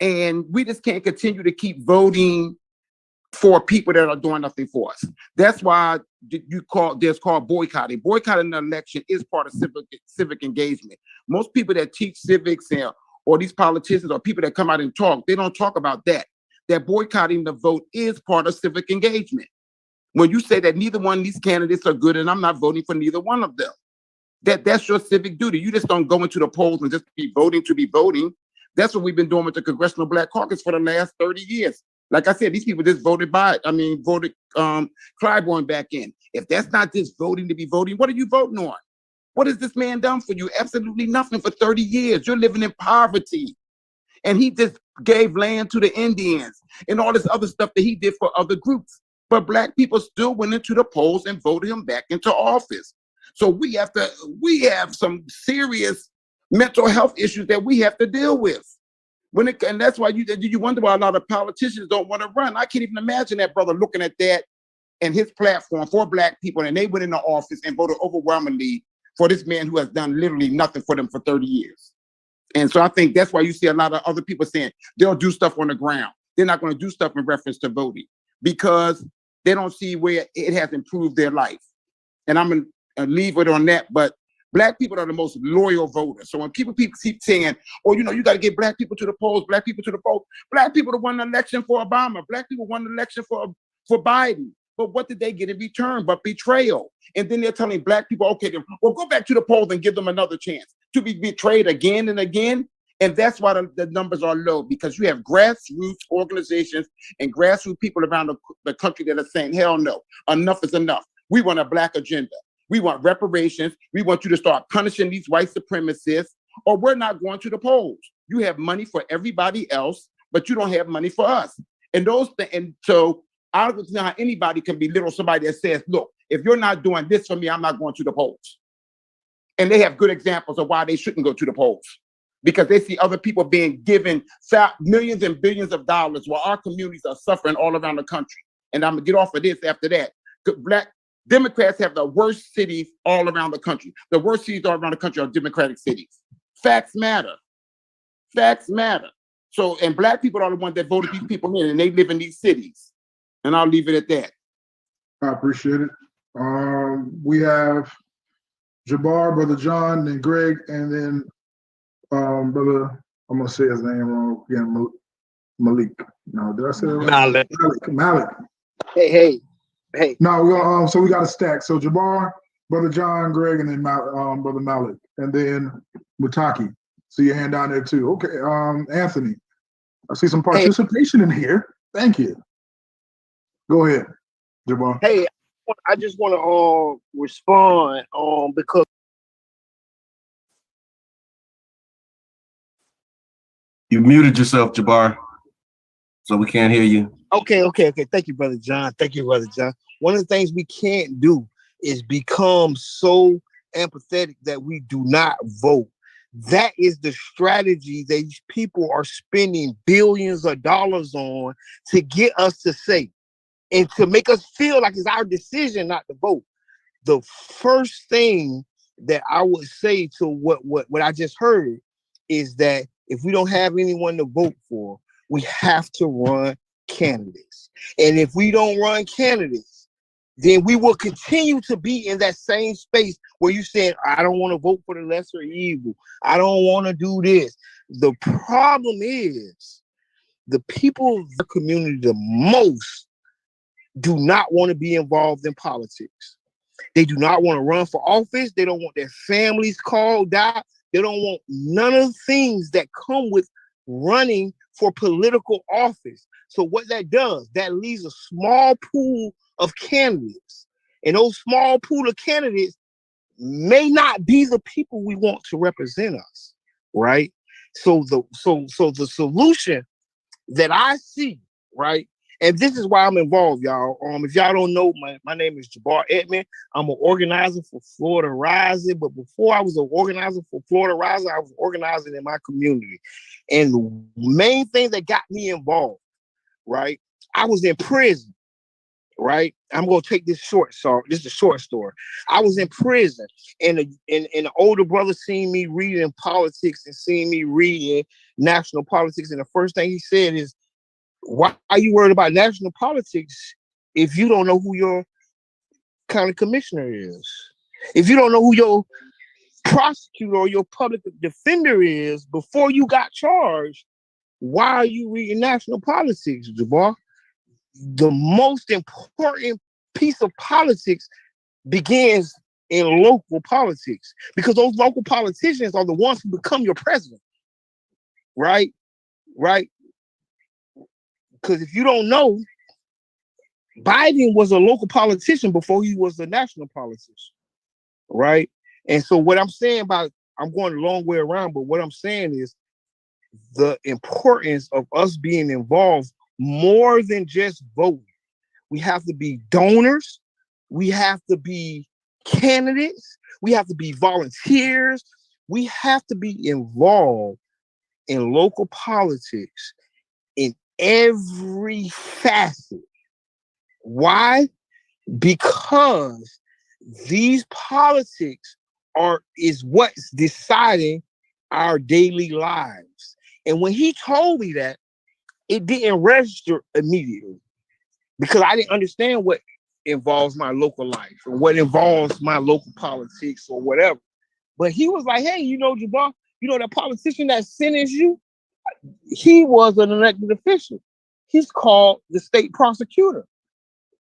And we just can't continue to keep voting for people that are doing nothing for us. That's why there's called boycotting. Boycotting an election is part of civic engagement. Most people that teach civics or these politicians or people that come out and talk, they don't talk about that. That boycotting the vote is part of civic engagement. When you say that neither one of these candidates are good and I'm not voting for neither one of them, that's your civic duty. You just don't go into the polls and just be voting to be voting. That's what we've been doing with the Congressional Black Caucus for the last 30 years. Like I said, these people just voted Clyburn back in. If that's not just voting to be voting, what are you voting on? What has this man done for you? Absolutely nothing for 30 years. You're living in poverty. And he just gave land to the Indians and all this other stuff that he did for other groups. But Black people still went into the polls and voted him back into office. So we have some serious mental health issues that we have to deal with. And that's why you wonder why a lot of politicians don't want to run. I can't even imagine that brother looking at that and his platform for Black people, and they went into office and voted overwhelmingly for this man who has done literally nothing for them for 30 years. And so I think that's why you see a lot of other people saying they'll do stuff on the ground. They're not going to do stuff in reference to voting because they don't see where it has improved their life. And I'm going to leave it on that. But Black people are the most loyal voters. So when people keep saying, oh, you got to get Black people to the polls, Black people to the polls. Black people won the election for Obama. Black people won the election for Biden. But what did they get in return but betrayal? And then they're telling black people, okay, then, well, go back to the polls and give them another chance to be betrayed again and again. And that's why the numbers are low, because you have grassroots organizations and grassroots people around the country that are saying, hell no, enough is enough. We want a black agenda. We want reparations. We want you to start punishing these white supremacists, or we're not going to the polls. You have money for everybody else, but you don't have money for us. And so I don't know how anybody can belittle somebody that says, look, if you're not doing this for me, I'm not going to the polls. And they have good examples of why they shouldn't go to the polls, because they see other people being given millions and billions of dollars while our communities are suffering all around the country. And I'm gonna get off of this after that. Black Democrats have the worst cities all around the country. The worst cities all around the country are Democratic cities. Facts matter. Facts matter. So, and black people are the ones that voted these people in, and they live in these cities. And I'll leave it at that.
I appreciate it. We have Jabbar, Brother John, then Greg, and then brother, I'm gonna say his name wrong again, Malik. No, did I say that right? Malik.
Hey.
No, we're gonna, so we got a stack. So Jabbar, Brother John, Greg, and then Brother Malik, and then Mutaki. See your hand down there too. Okay, Anthony. I see some participation in here. Thank you. Go ahead, Jabbar.
Hey, I just want to respond because
You muted yourself, Jabbar, so we can't hear you.
Okay. Thank you, Brother John. One of the things we can't do is become so empathetic that we do not vote. That is the strategy that these people are spending billions of dollars on to get us to say, and to make us feel like it's our decision not to vote. The first thing that I would say to what I just heard is that if we don't have anyone to vote for, we have to run candidates. And if we don't run candidates, then we will continue to be in that same space where you said, I don't want to vote for the lesser evil. I don't want to do this. The problem is the people of the community the most do not want to be involved in politics. They do not want to run for office. They don't want their families called out. They don't want none of the things that come with running for political office. So what that does, that leaves a small pool of candidates. And those small pool of candidates may not be the people we want to represent us, right? So the solution that I see, right? And this is why I'm involved, y'all. If y'all don't know, my name is Jabbar Edmond. I'm an organizer for Florida Rising. But before I was an organizer for Florida Rising, I was organizing in my community. And the main thing that got me involved, right? I was in prison, right? I'm gonna take this short story. This is a short story. I was in prison, and an older brother seen me reading politics and seen me reading national politics. And the first thing he said is, why are you worried about national politics if you don't know who your county commissioner is? If you don't know who your prosecutor or your public defender is before you got charged, why are you reading national politics, Jabbar? The most important piece of politics begins in local politics, because those local politicians are the ones who become your president, right? Because if you don't know, Biden was a local politician before he was a national politician, right? And so what I'm saying about, I'm going a long way around, but what I'm saying is the importance of us being involved more than just voting. We have to be donors. We have to be candidates. We have to be volunteers. We have to be involved in local politics in every facet. Why? Because these politics is what's deciding our daily lives. And when he told me that, it didn't register immediately, because I didn't understand what involves my local life or what involves my local politics or whatever. But he was like, hey, Jabbar, that politician that sentenced you, he was an elected official. He's called the state prosecutor.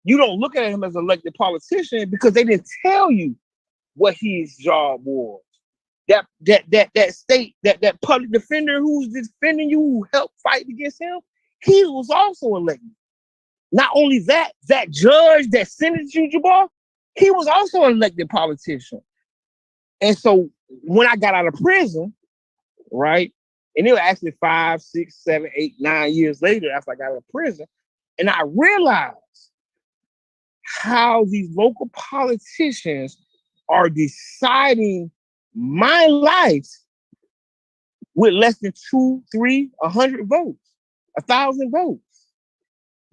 you don't look at him as an elected politician because they didn't tell you what his job was. That state, that public defender who's defending you, who helped fight against him, he was also elected. Not only that, that judge that sentenced you, Jabbar, he was also an elected politician. And so when I got out of prison, right, and it was actually 5, 6, 7, 8, 9 years later after I got out of prison, and I realized how these local politicians are deciding my life with less than 2, 3, 100 votes, 1,000 votes.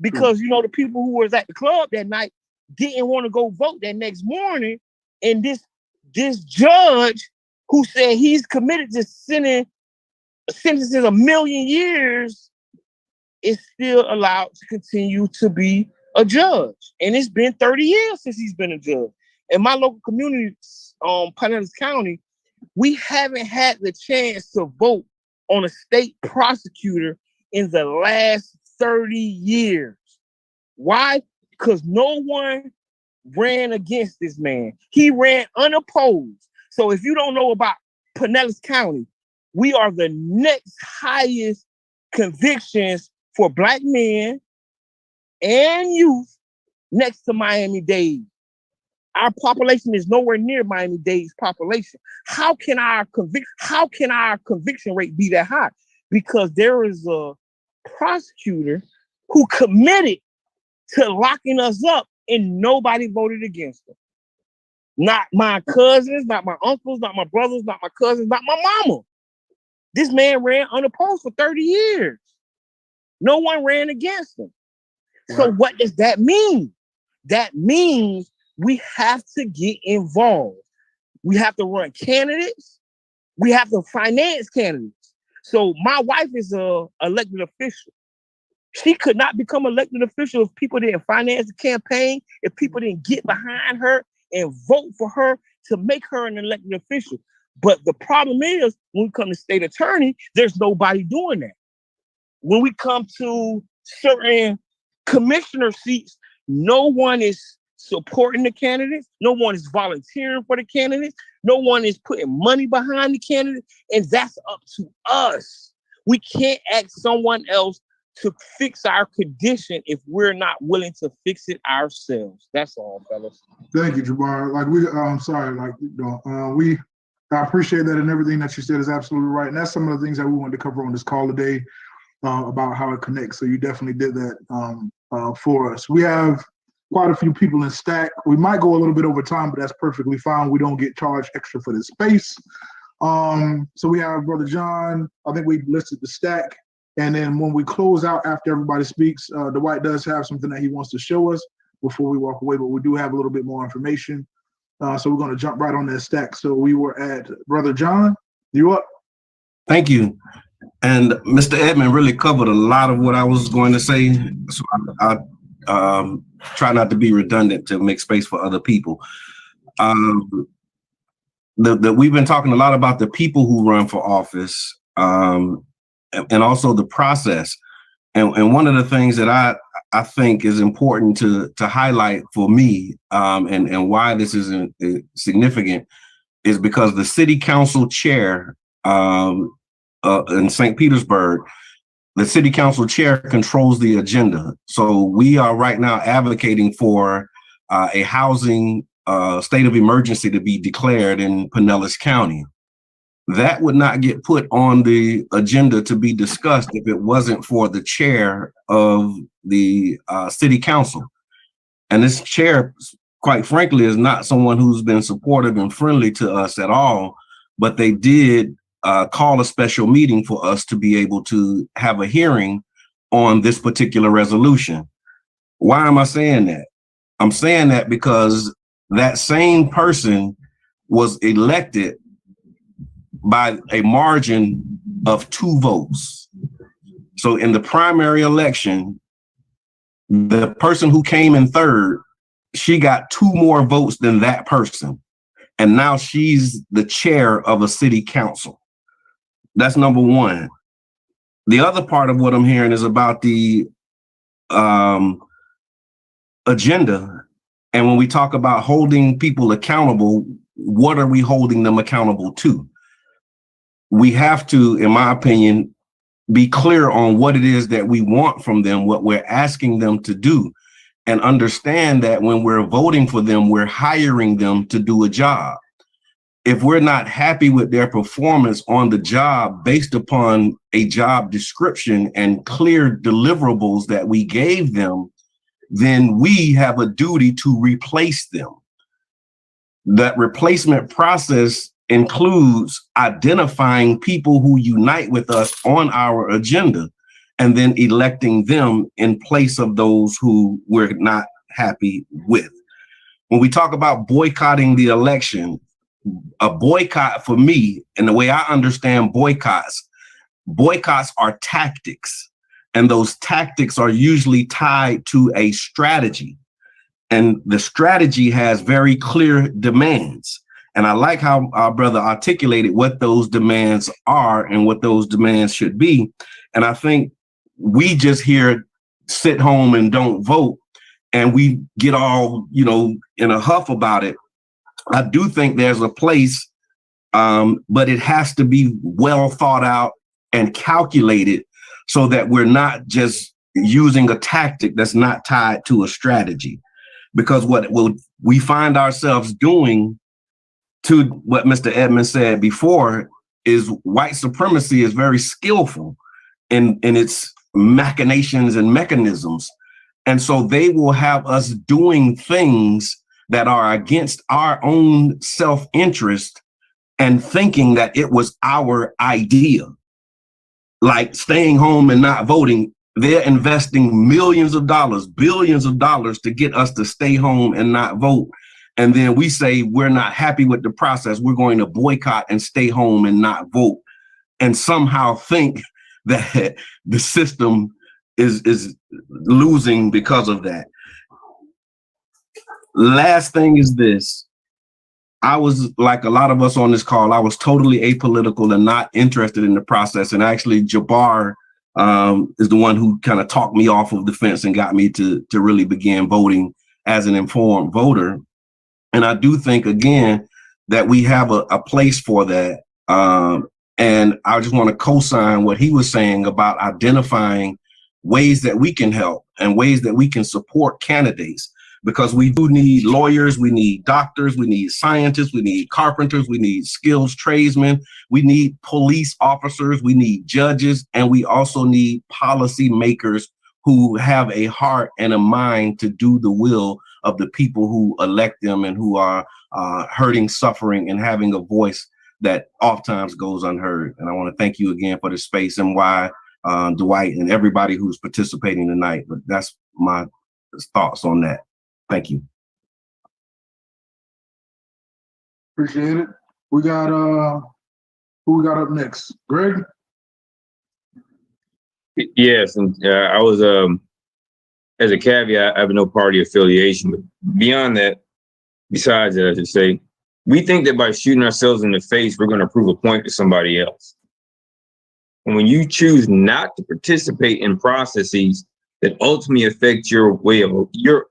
Because, you know, the people who was at the club that night didn't want to go vote that next morning. And this judge who said he's committed to sentences 1 million years is still allowed to continue to be a judge. And it's been 30 years since he's been a judge. In my local community, Pinellas County, we haven't had the chance to vote on a state prosecutor in the last 30 years. Why? Because no one ran against this man. He ran unopposed. So if you don't know about Pinellas County, we are the next highest convictions for Black men and youth next to Miami-Dade. Our population is nowhere near Miami-Dade's population. How can our conviction rate be that high? Because there is a prosecutor who committed to locking us up and nobody voted against him. Not my cousins, not my uncles, not my brothers, not my cousins, not my mama. This man ran unopposed for 30 years. No one ran against him. So what does that mean? That means we have to get involved. We have to run candidates. We have to finance candidates. So my wife is an elected official. She could not become elected official if people didn't finance the campaign, if people didn't get behind her and vote for her to make her an elected official. But the problem is, when we come to state attorney, there's nobody doing that. When we come to certain commissioner seats, no one is supporting the candidates. No one is volunteering for the candidates. No one is putting money behind the candidates. And that's up to us. We can't ask someone else to fix our condition if we're not willing to fix it ourselves. That's all, fellas.
Thank you, Jabbar. I appreciate that, and everything that you said is absolutely right. And that's some of the things that we wanted to cover on this call today about how it connects. So you definitely did that for us. We have quite a few people in stack. We might go a little bit over time, but that's perfectly fine. We don't get charged extra for this space. So we have Brother John. I think we listed the stack. And then when we close out after everybody speaks, Dwight does have something that he wants to show us before we walk away, but we do have a little bit more information. So we're going to jump right on that stack. So we were at Brother John. You up?
Thank you. And Mr. Edmond really covered a lot of what I was going to say. So I try not to be redundant to make space for other people. We've been talking a lot about the people who run for office and also the process. And one of the things that I think is important to highlight for me and why this is significant is because the city council chair in St. Petersburg, the city council chair controls the agenda. So we are right now advocating for a housing state of emergency to be declared in Pinellas County. That would not get put on the agenda to be discussed if it wasn't for the chair of the city council. And this chair, quite frankly, is not someone who's been supportive and friendly to us at all, but they did call a special meeting for us to be able to have a hearing on this particular resolution. Why am I saying that? I'm saying that because that same person was elected by a margin of 2 votes. So in the primary election, the person who came in third, she got 2 more votes than that person. And now she's the chair of a city council. That's number one. The other part of what I'm hearing is about the agenda. And when we talk about holding people accountable, what are we holding them accountable to? We have to, in my opinion, be clear on what it is that we want from them, what we're asking them to do, and understand that when we're voting for them, we're hiring them to do a job. If we're not happy with their performance on the job based upon a job description and clear deliverables that we gave them, then we have a duty to replace them. That replacement process includes identifying people who unite with us on our agenda and then electing them in place of those who we're not happy with. When we talk about boycotting the election, a boycott for me, and the way I understand boycotts are tactics. And those tactics are usually tied to a strategy. And the strategy has very clear demands. And I like how our brother articulated what those demands are and what those demands should be. And I think we just here sit home and don't vote, and we get all, in a huff about it. I do think there's a place, but it has to be well thought out and calculated so that we're not just using a tactic that's not tied to a strategy. Because what we find ourselves doing, to what Mr. Edmonds said before, is white supremacy is very skillful in its machinations and mechanisms. And so they will have us doing things that are against our own self-interest and thinking that it was our idea. Like staying home and not voting, they're investing millions of dollars, billions of dollars to get us to stay home and not vote. And then we say we're not happy with the process. We're going to boycott and stay home and not vote, and somehow think that the system is losing because of that. Last thing is this. I was, like a lot of us on this call, I was totally apolitical and not interested in the process. And actually Jabbar is the one who kind of talked me off of the fence and got me to really begin voting as an informed voter. And I do think, again, that we have a place for that. And I just want to co-sign what he was saying about identifying ways that we can help and ways that we can support candidates, because we do need lawyers, we need doctors, we need scientists, we need carpenters, we need skilled tradesmen, we need police officers, we need judges, and we also need policy makers who have a heart and a mind to do the will of the people who elect them and who are hurting, suffering, and having a voice that oftentimes goes unheard. And I want to thank you again for the space, and why Dwight and everybody who's participating tonight. But that's my thoughts on that. Thank you.
Appreciate it. We got who we got up next? Greg?
Yes, and I was as a caveat, I have no party affiliation, but beyond that, besides that, I should say, we think that by shooting ourselves in the face, we're going to prove a point to somebody else. And when you choose not to participate in processes that ultimately affect your way of your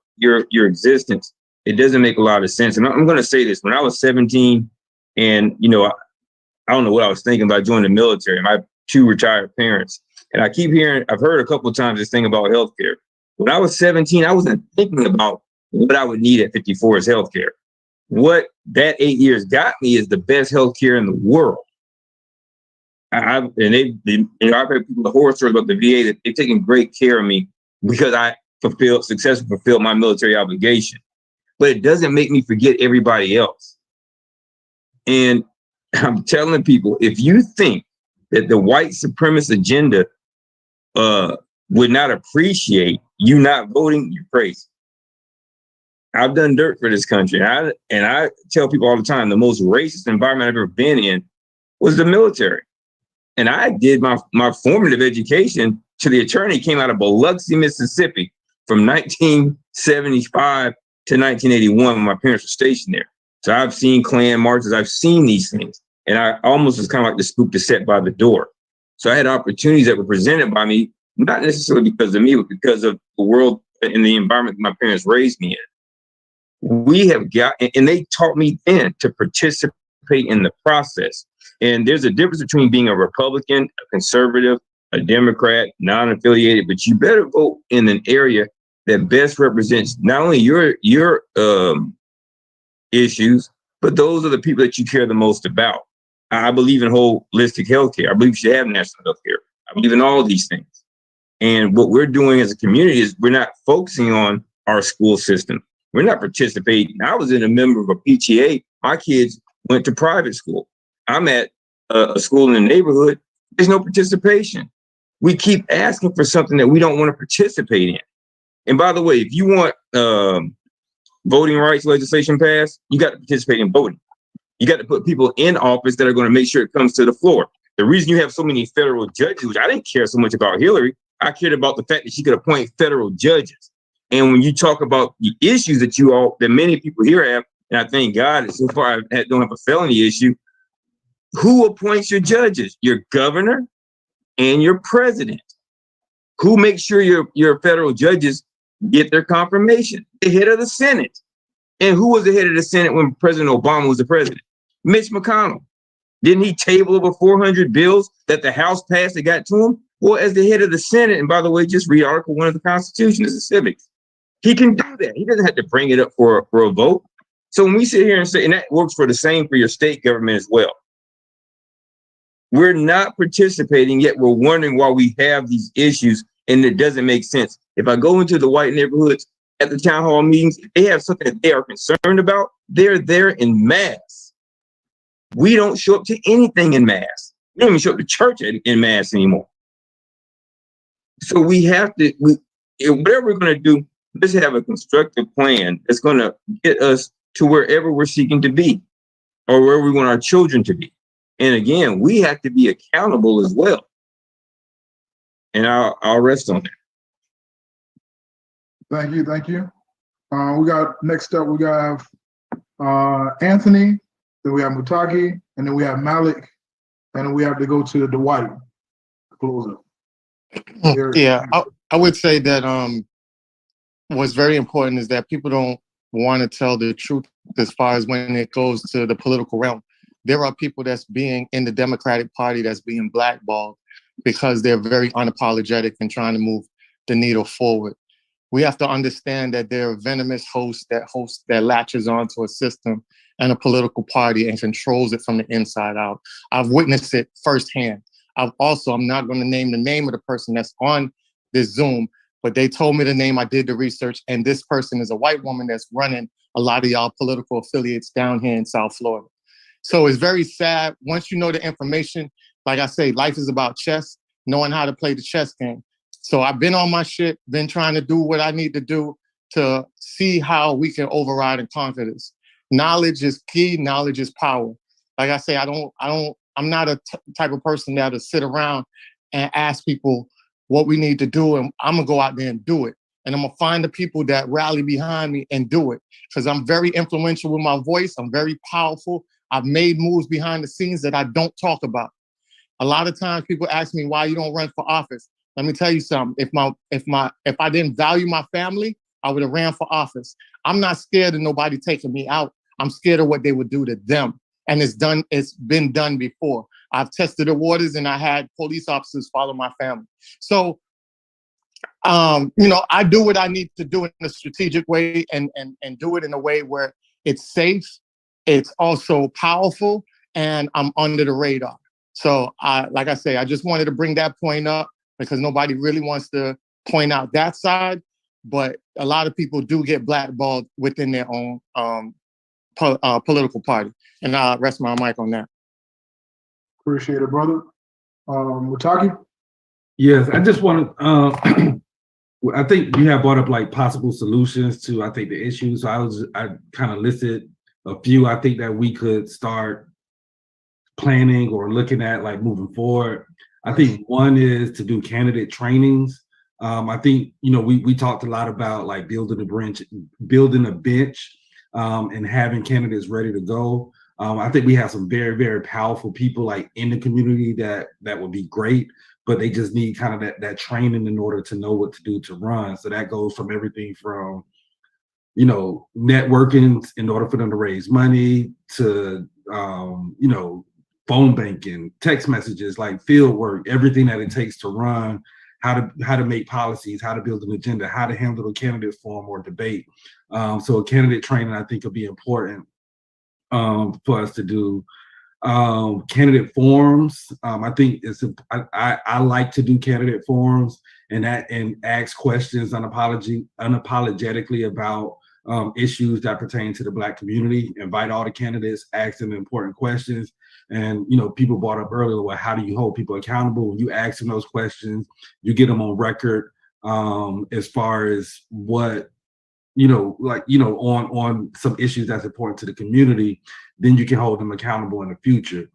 existence, it doesn't make a lot of sense. And I'm going to say this: when I was 17, and I don't know what I was thinking about joining the military. My two retired parents, and I've heard a couple of times this thing about healthcare. When I was 17, I wasn't thinking about what I would need at 54 as healthcare. What that 8 years got me is the best healthcare in the world. I've heard people, the horror stories about the VA, that they've taken great care of me because I successfully fulfilled my military obligation. But it doesn't make me forget everybody else. And I'm telling people, if you think that the white supremacist agenda would not appreciate you not voting, you're crazy. I've done dirt for this country. And I tell people all the time, the most racist environment I've ever been in was the military. And I did my formative education to the attorney, came out of Biloxi, Mississippi from 1975 to 1981 when my parents were stationed there. So I've seen Klan marches, I've seen these things. And I almost was kind of like the spook that sat by the door. So I had opportunities that were presented by me, not necessarily because of me, but because of the world in the environment my parents raised me in. We have got, and they taught me then to participate in the process. And there's a difference between being a Republican, a conservative, a Democrat, non-affiliated, but you better vote in an area that best represents not only your issues, but those are the people that you care the most about. I believe in holistic healthcare. I believe we should have national healthcare. I believe in all these things. And what we're doing as a community is we're not focusing on our school system. We're not participating. I was a member of a PTA. My kids went to private school. I'm at a school in the neighborhood. There's no participation. We keep asking for something that we don't want to participate in. And by the way, if you want voting rights legislation passed, you got to participate in voting. You got to put people in office that are going to make sure it comes to the floor. The reason you have so many federal judges, which I didn't care so much about Hillary, I cared about the fact that she could appoint federal judges. And when you talk about the issues that many people here have, and I thank God that so far I don't have a felony issue, who appoints your judges? Your governor and your president. Who makes sure your federal judges get their confirmation? The head of the Senate. And who was the head of the Senate when President Obama was the president? Mitch McConnell. Didn't he table over 400 bills that the House passed that got to him? Well, as the head of the Senate, and by the way, just read Article 1 of the Constitution, it's the civics. He can do that. He doesn't have to bring it up for a vote. So when we sit here and say, and that works for the same for your state government as well. We're not participating, yet we're wondering why we have these issues, and it doesn't make sense. If I go into the white neighborhoods at the town hall meetings, if they have something that they are concerned about, they're there in mass. We don't show up to anything in mass. We don't even show up to church in mass anymore. So we have to, whatever we're going to do, let's have a constructive plan that's going to get us to wherever we're seeking to be or where we want our children to be. And again, we have to be accountable as well. And I'll rest on that.
Thank you. Thank you. We got next up, we got Anthony, then we have Mutaki, and then we have Malik, and then we have to go to Dwight. Close up.
Yeah, I would say that what's very important is that people don't want to tell the truth as far as when it goes to the political realm. There are people that's being in the Democratic Party that's being blackballed because they're very unapologetic and trying to move the needle forward. We have to understand that there are venomous hosts that latches onto a system and a political party and controls it from the inside out. I've witnessed it firsthand. I'm not going to name the name of the person that's on this Zoom, but they told me the name, I did the research, and this person is a white woman that's running a lot of y'all political affiliates down here in South Florida. So it's very sad. Once you know the information, like I say, life is about chess, knowing how to play the chess game. So I've been on my shit, been trying to do what I need to do to see how we can override and conquer this. Knowledge is key. Knowledge is power. Like I say, I'm not a type of person that'll sit around and ask people what we need to do, and I'm gonna go out there and do it. And I'm gonna find the people that rally behind me and do it. Because I'm very influential with my voice. I'm very powerful. I've made moves behind the scenes that I don't talk about. A lot of times people ask me why you don't run for office. Let me tell you something. If I didn't value my family, I would have ran for office. I'm not scared of nobody taking me out. I'm scared of what they would do to them. And it's been done before. I've tested the waters and I had police officers follow my family. So, I do what I need to do in a strategic way and do it in a way where it's safe, it's also powerful, and I'm under the radar. So, like I say, I just wanted to bring that point up because nobody really wants to point out that side, but a lot of people do get blackballed within their own political party. And I'll rest my mic on that.
Appreciate it, brother. Mutaki?
Yes, I just want to, I think you have brought up like possible solutions to, I think, the issues. So I kind of listed a few I think that we could start planning or looking at like moving forward. I think one is to do candidate trainings. I think, we talked a lot about like building a bench and having candidates ready to go. I think we have some very, very powerful people like in the community that would be great but they just need kind of that training in order to know what to do to run. So that goes from everything from, you know, networking in order for them to raise money to, you know, phone banking, text messages, like field work, everything that it takes to run, how to make policies, how to build an agenda, how to handle a candidate forum or debate. So a candidate training, I think, will be important for us to do. Candidate forums, I think I like to do candidate forums and ask questions unapologetically about issues that pertain to the Black community. Invite all the candidates, ask them important questions. And, you know, people brought up earlier, well, how do you hold people accountable? When you ask them those questions, you get them on record as far as what, you know, like, you know, on some issues that's important to the community, then you can hold them accountable in the future.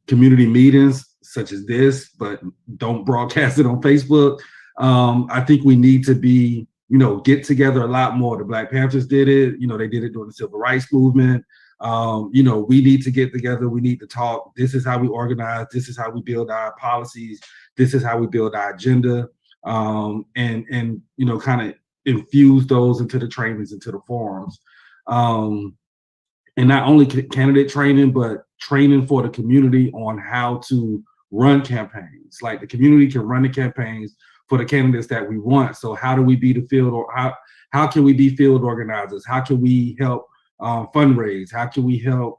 Community meetings such as this, but don't broadcast it on Facebook. I think we need to be, you know, get together a lot more. The Black Panthers did it, you know, they did it during the Civil Rights Movement. You know, we need to get together, we need to talk. This is how we organize, this is how we build our policies, this is how we build our agenda, and you know, kind of infuse those into the trainings, into the forums. And not only candidate training, but training for the community on how to run campaigns. Like the community can run the campaigns for the candidates that we want. So how do we be the field, or how can we be field organizers? How can we help fundraise? How can we help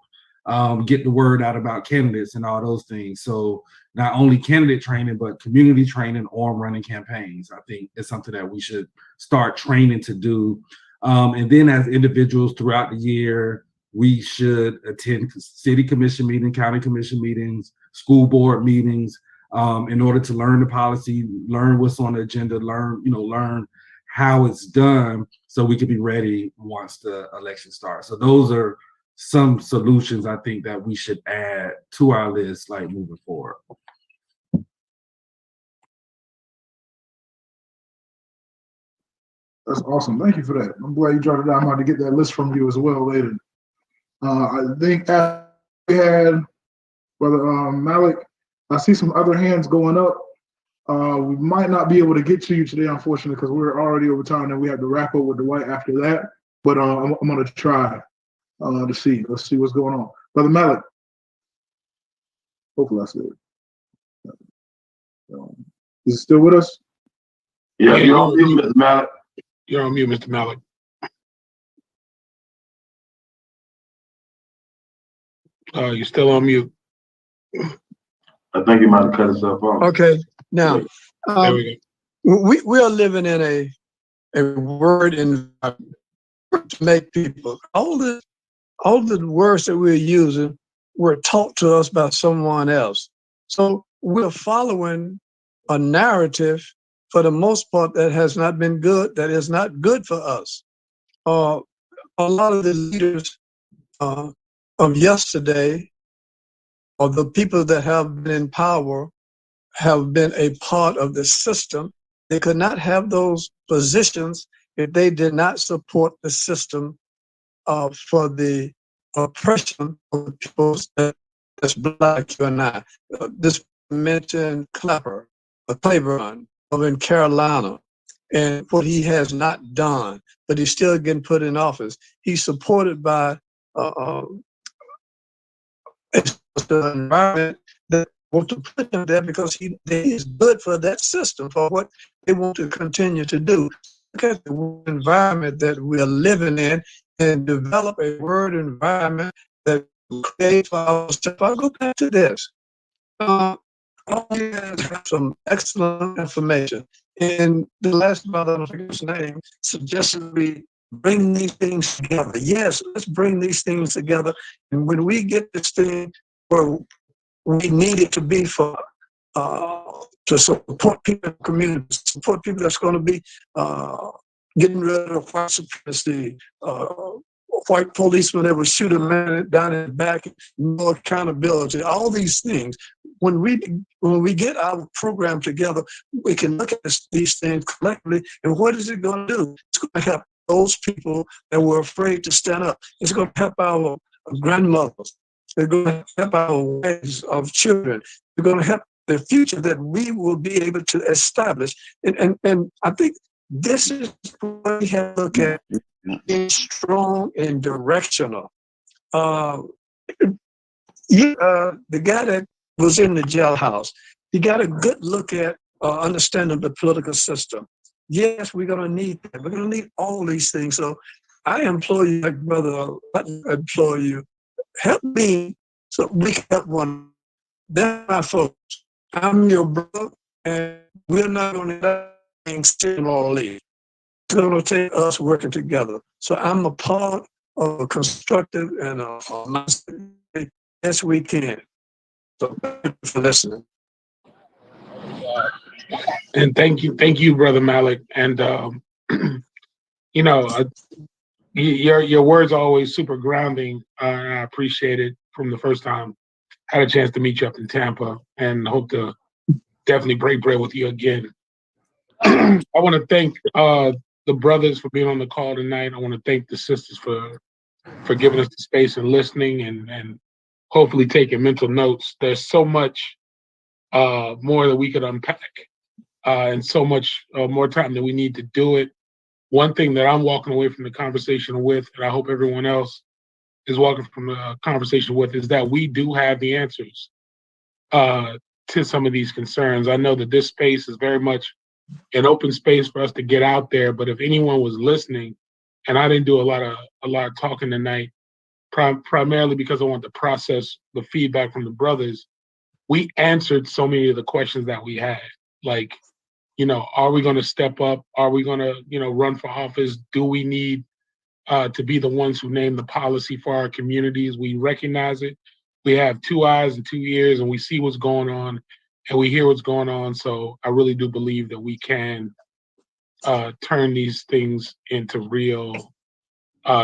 get the word out about candidates and all those things? So not only candidate training, but community training on running campaigns. I think it's something that we should start training to do. And then as individuals throughout the year, we should attend city commission meetings, county commission meetings, school board meetings, in order to learn the policy, learn what's on the agenda, learn how it's done, so we can be ready once the election starts. So those are some solutions I think that we should add to our list, like moving forward.
That's awesome. Thank you for that. I'm glad you jotted it down. I'm about to get that list from you as well later. I think we had Brother Malik. I see some other hands going up. We might not be able to get to you today, unfortunately, because we're already over time and we have to wrap up with Dwight after that. But I'm going to try to see. Let's see what's going on. Brother Malik. Hopefully I said it. Is he still with us?
Yeah, you're on mute, Mr. Malik.
You're on mute, Mr. Malik. You're still on mute.
I think he might have cut himself off.
Okay, now
There we go.
we are living in a word environment to make people all the words that we're using were taught to us by someone else. So we're following a narrative for the most part that has not been good, that is not good for us. A lot of the leaders of yesterday, or the people that have been in power, have been a part of the system. They could not have those positions if they did not support the system for the oppression of the people that's Black, you and I. This mentioned Claiborne over in Carolina, and what he has not done, but he's still getting put in office. He's supported by the environment that want to put him there because he is good for that system, for what they want to continue to do. Look at the environment that we're living in and develop a word environment that creates for ourselves. I'll go back to this. All you guys have some excellent information. And the last brother, I don't forget his name, suggested we bring these things together. Yes, let's bring these things together. And when we get this thing where we need it to be for to support people in the community, support people that's going to be getting rid of white supremacy, white policemen that would shoot a man down in the back, no accountability, all these things. When we get our program together, we can look at these things collectively, and what is it going to do? It's going to help those people that were afraid to stand up. It's going to help our grandmothers. It's going to help our wives of children. It's going to help the future that we will be able to establish. And I think this is what we have to look at, being strong and directional. The guy that was in the jailhouse, he got a good look at understanding the political system. Yes, we're going to need that. We're going to need all these things. So I implore you, like brother, I implore you, help me so we can help one. That's my folks. I'm your brother, and we're not going to let things sit or leave. It's going to take us working together. So I'm a part of a constructive and a yes, we can. So thank you for listening.
And thank you, Brother Malik. And you know, your words are always super grounding. And I appreciate it from the first time I had a chance to meet you up in Tampa, and hope to definitely break bread with you again. I want to thank the brothers for being on the call tonight. I want to thank the sisters for giving us the space and listening, and hopefully taking mental notes. There's so much more that we could unpack, and so much more time that we need to do it. One thing that I'm walking away from the conversation with, and I hope everyone else is walking from the conversation with, is that we do have the answers to some of these concerns. I know that this space is very much an open space for us to get out there, but if anyone was listening, and I didn't do a lot of talking tonight, primarily because I want to process the feedback from the brothers, we answered so many of the questions that we had. Like, you know, are we going to step up? Are we going to, you know, run for office? Do we need to be the ones who name the policy for our communities? We recognize it. We have 2 eyes and 2 ears, and we see what's going on, and we hear what's going on. So I really do believe that we can turn these things into real,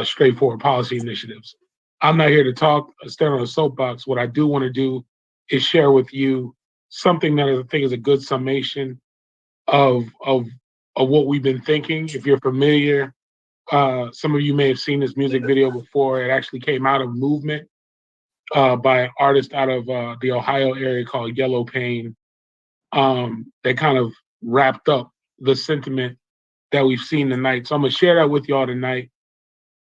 straightforward policy initiatives. I'm not here to talk, stand on a soapbox. What I do want to do is share with you something that I think is a good summation of what we've been thinking. If you're familiar, some of you may have seen this music video before. It actually came out of Movement by an artist out of the Ohio area called Yellow Pain. That kind of wrapped up the sentiment that we've seen tonight. So I'm gonna share that with y'all tonight.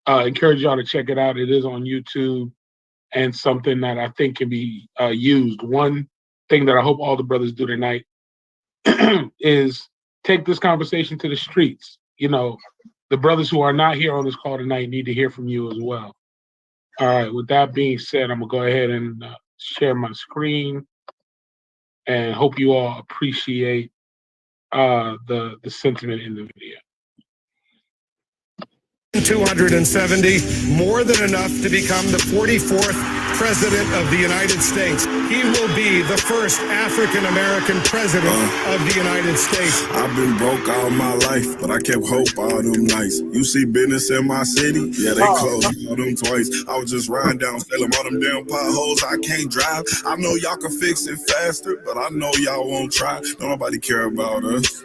Encourage y'all to check it out. It is on YouTube, and something that I think can be used. One thing that I hope all the brothers do tonight is take this conversation to the streets. You know, the brothers who are not here on this call tonight need to hear from you as well. All right, with that being said, I'm gonna go ahead and share my screen, and hope you all appreciate the sentiment in the video.
270, more than enough to become the 44th President of the United States. He will be the first African-American President of the United States.
I've been broke all my life, but I kept hope all them nights. You see business in my city? Yeah, they closed all them twice. I was just riding down Salem, all them damn potholes. I can't drive. I know y'all can fix it faster, but I know y'all won't try. Don't nobody care about us.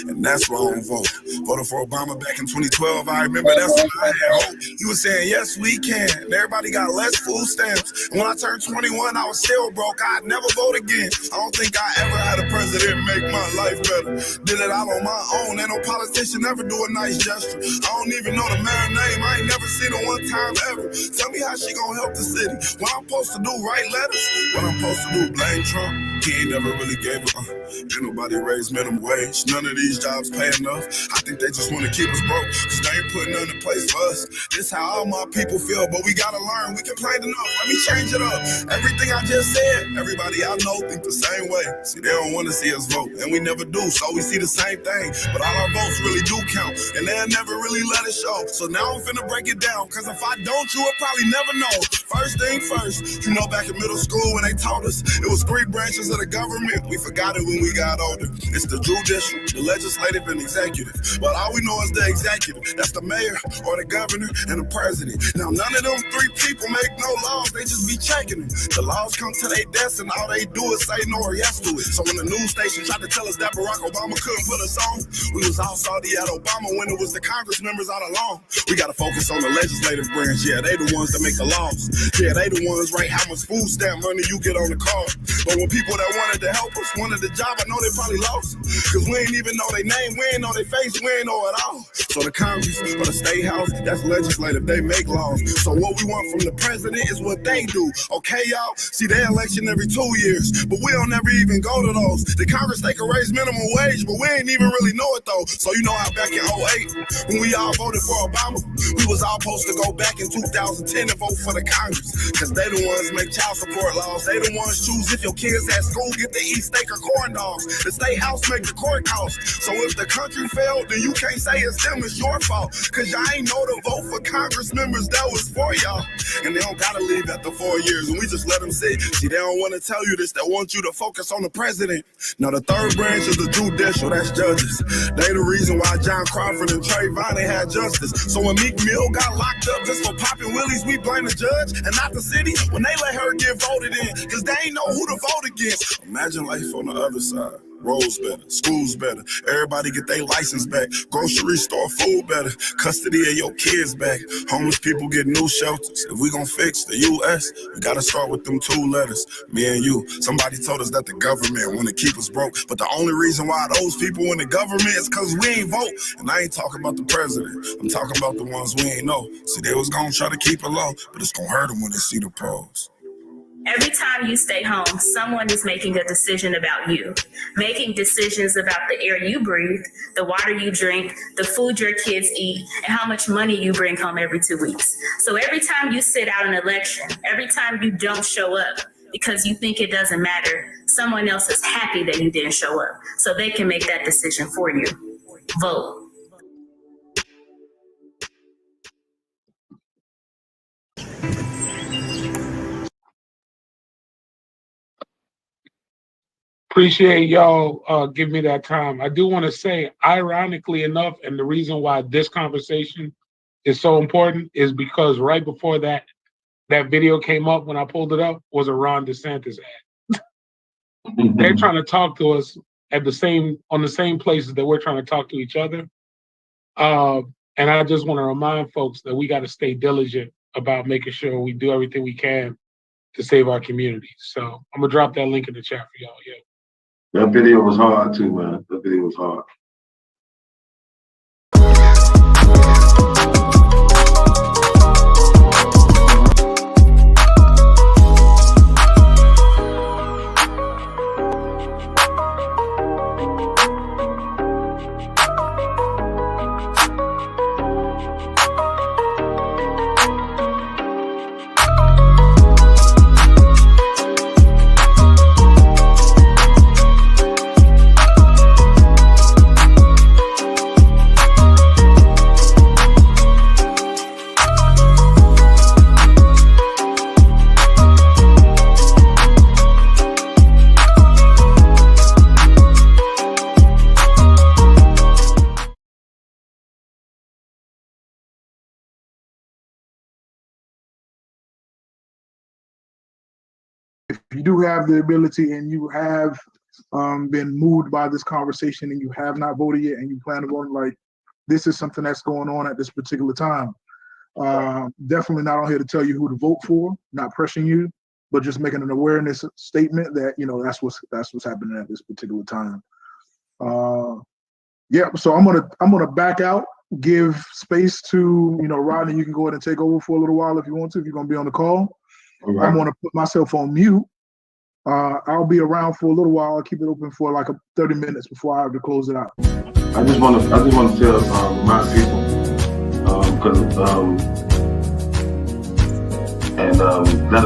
And that's why I don't vote. Voted for Obama back in 2012. I remember that's when I had hope. He was saying, yes, we can. And everybody got less food stamps. And when I turned 21, I was still broke. I'd never vote again. I don't think I ever had a president make my life better. Did it all on my own. Ain't no politician ever do a nice gesture. I don't even know the man's name. I ain't never seen her one time ever. Tell me how she gonna help the city. What I'm supposed to do, write letters? What I'm supposed to do, blame Trump? He ain't never really gave it. Ain't nobody raised minimum wage. None of these jobs pay enough. I think they just want to keep us broke, cause they ain't putting nothing in place for us. This how all my people feel, but we gotta learn. We complain enough. Let me change it up. Everything I just said, everybody I know think the same way. See, they don't want to see us vote, and we never do, so we see the same thing. But all our votes really do count, and they'll never really let it show. So now I'm finna break it down, cause if I don't, you would probably never know. First thing first, you know back in middle school when they taught us, it was 3 branches of the government. We forgot it when we got older. It's the judicial, the legislative and executive. But all we know is the executive. That's the mayor or the governor and the president. Now, none of them three people make no laws. They just be checking them. The laws come to their desk and all they do is say no or yes to it. So when the news station tried to tell us that Barack Obama couldn't put us on, we was all salty at Obama when it was the Congress members all along. We got to focus on the legislative branch. Yeah, they the ones that make the laws. Yeah, they the ones rate how much food stamp money you get on the card. But when people that wanted to help us wanted the job, I know they probably lost. Because we ain't even know their name, we ain't know their face, we ain't know it all. So the Congress or the State House, that's legislative, they make laws. So what we want from the president is what they do. Okay, y'all? See, they election every 2 years, but we don't never even go to those. The Congress, they can raise minimum wage, but we ain't even really know it though. So you know how back in 08, when we all voted for Obama, we was all supposed to go back in 2010 and vote for the Congress. Because they the ones make child support laws. They the ones choose if your kids at school get to eat steak or corn dogs. The State House make the court costs. So if the country failed, then you can't say it's them, it's your fault. Because y'all ain't know to vote for Congress members that was for y'all. And they don't gotta leave after 4 years, and we just let them sit. See, they don't want to tell you this, they want you to focus on the president. Now the third branch is the judicial, that's judges. They the reason why John Crawford and Trayvon had justice. So when Meek Mill got locked up just for popping willies, we blame the judge and not the city when they let her get voted in, because they ain't know who to vote against. Imagine life on the other side. Roads better, schools better, everybody get their license back, grocery store food better, custody of your kids back, homeless people get new shelters. If we gon' fix the U.S., we gotta start with them 2 letters, me and you. Somebody told us that the government wanna keep us broke, but the only reason why those people in the government is cause we ain't vote. And I ain't talking about the president, I'm talking about the ones we ain't know. See, they was gonna try to keep it low, but it's gonna hurt them when they see the polls.
Every time you stay home, someone is making a decision about you, making decisions about the air you breathe, the water you drink, the food your kids eat, and how much money you bring home every 2 weeks. So every time you sit out an election, every time you don't show up because you think it doesn't matter, someone else is happy that you didn't show up, so they can make that decision for you. Vote.
Appreciate y'all giving me that time. I do want to say, ironically enough, and the reason why this conversation is so important is because right before that video came up, when I pulled it up, was a Ron DeSantis ad. They're trying to talk to us on the same places that we're trying to talk to each other. And I just want to remind folks that we got to stay diligent about making sure we do everything we can to save our communities. So I'm gonna drop that link in the chat for y'all. Yeah.
That video was hard too, man. That video was hard.
If you do have the ability and you have been moved by this conversation and you have not voted yet and you plan to vote, like, this is something that's going on at this particular time. Definitely not on here to tell you who to vote for, not pressuring you, but just making an awareness statement that, you know, that's what's happening at this particular time. Yeah, so I'm gonna back out, give space to, you know, Rodney, you can go ahead and take over for a little while if you want to, if you're gonna be on the call. Right. I'm gonna put myself on mute. I'll be around for a little while. I'll keep it open for like 30 minutes before I have to close it out.
I just want to tell my people, because let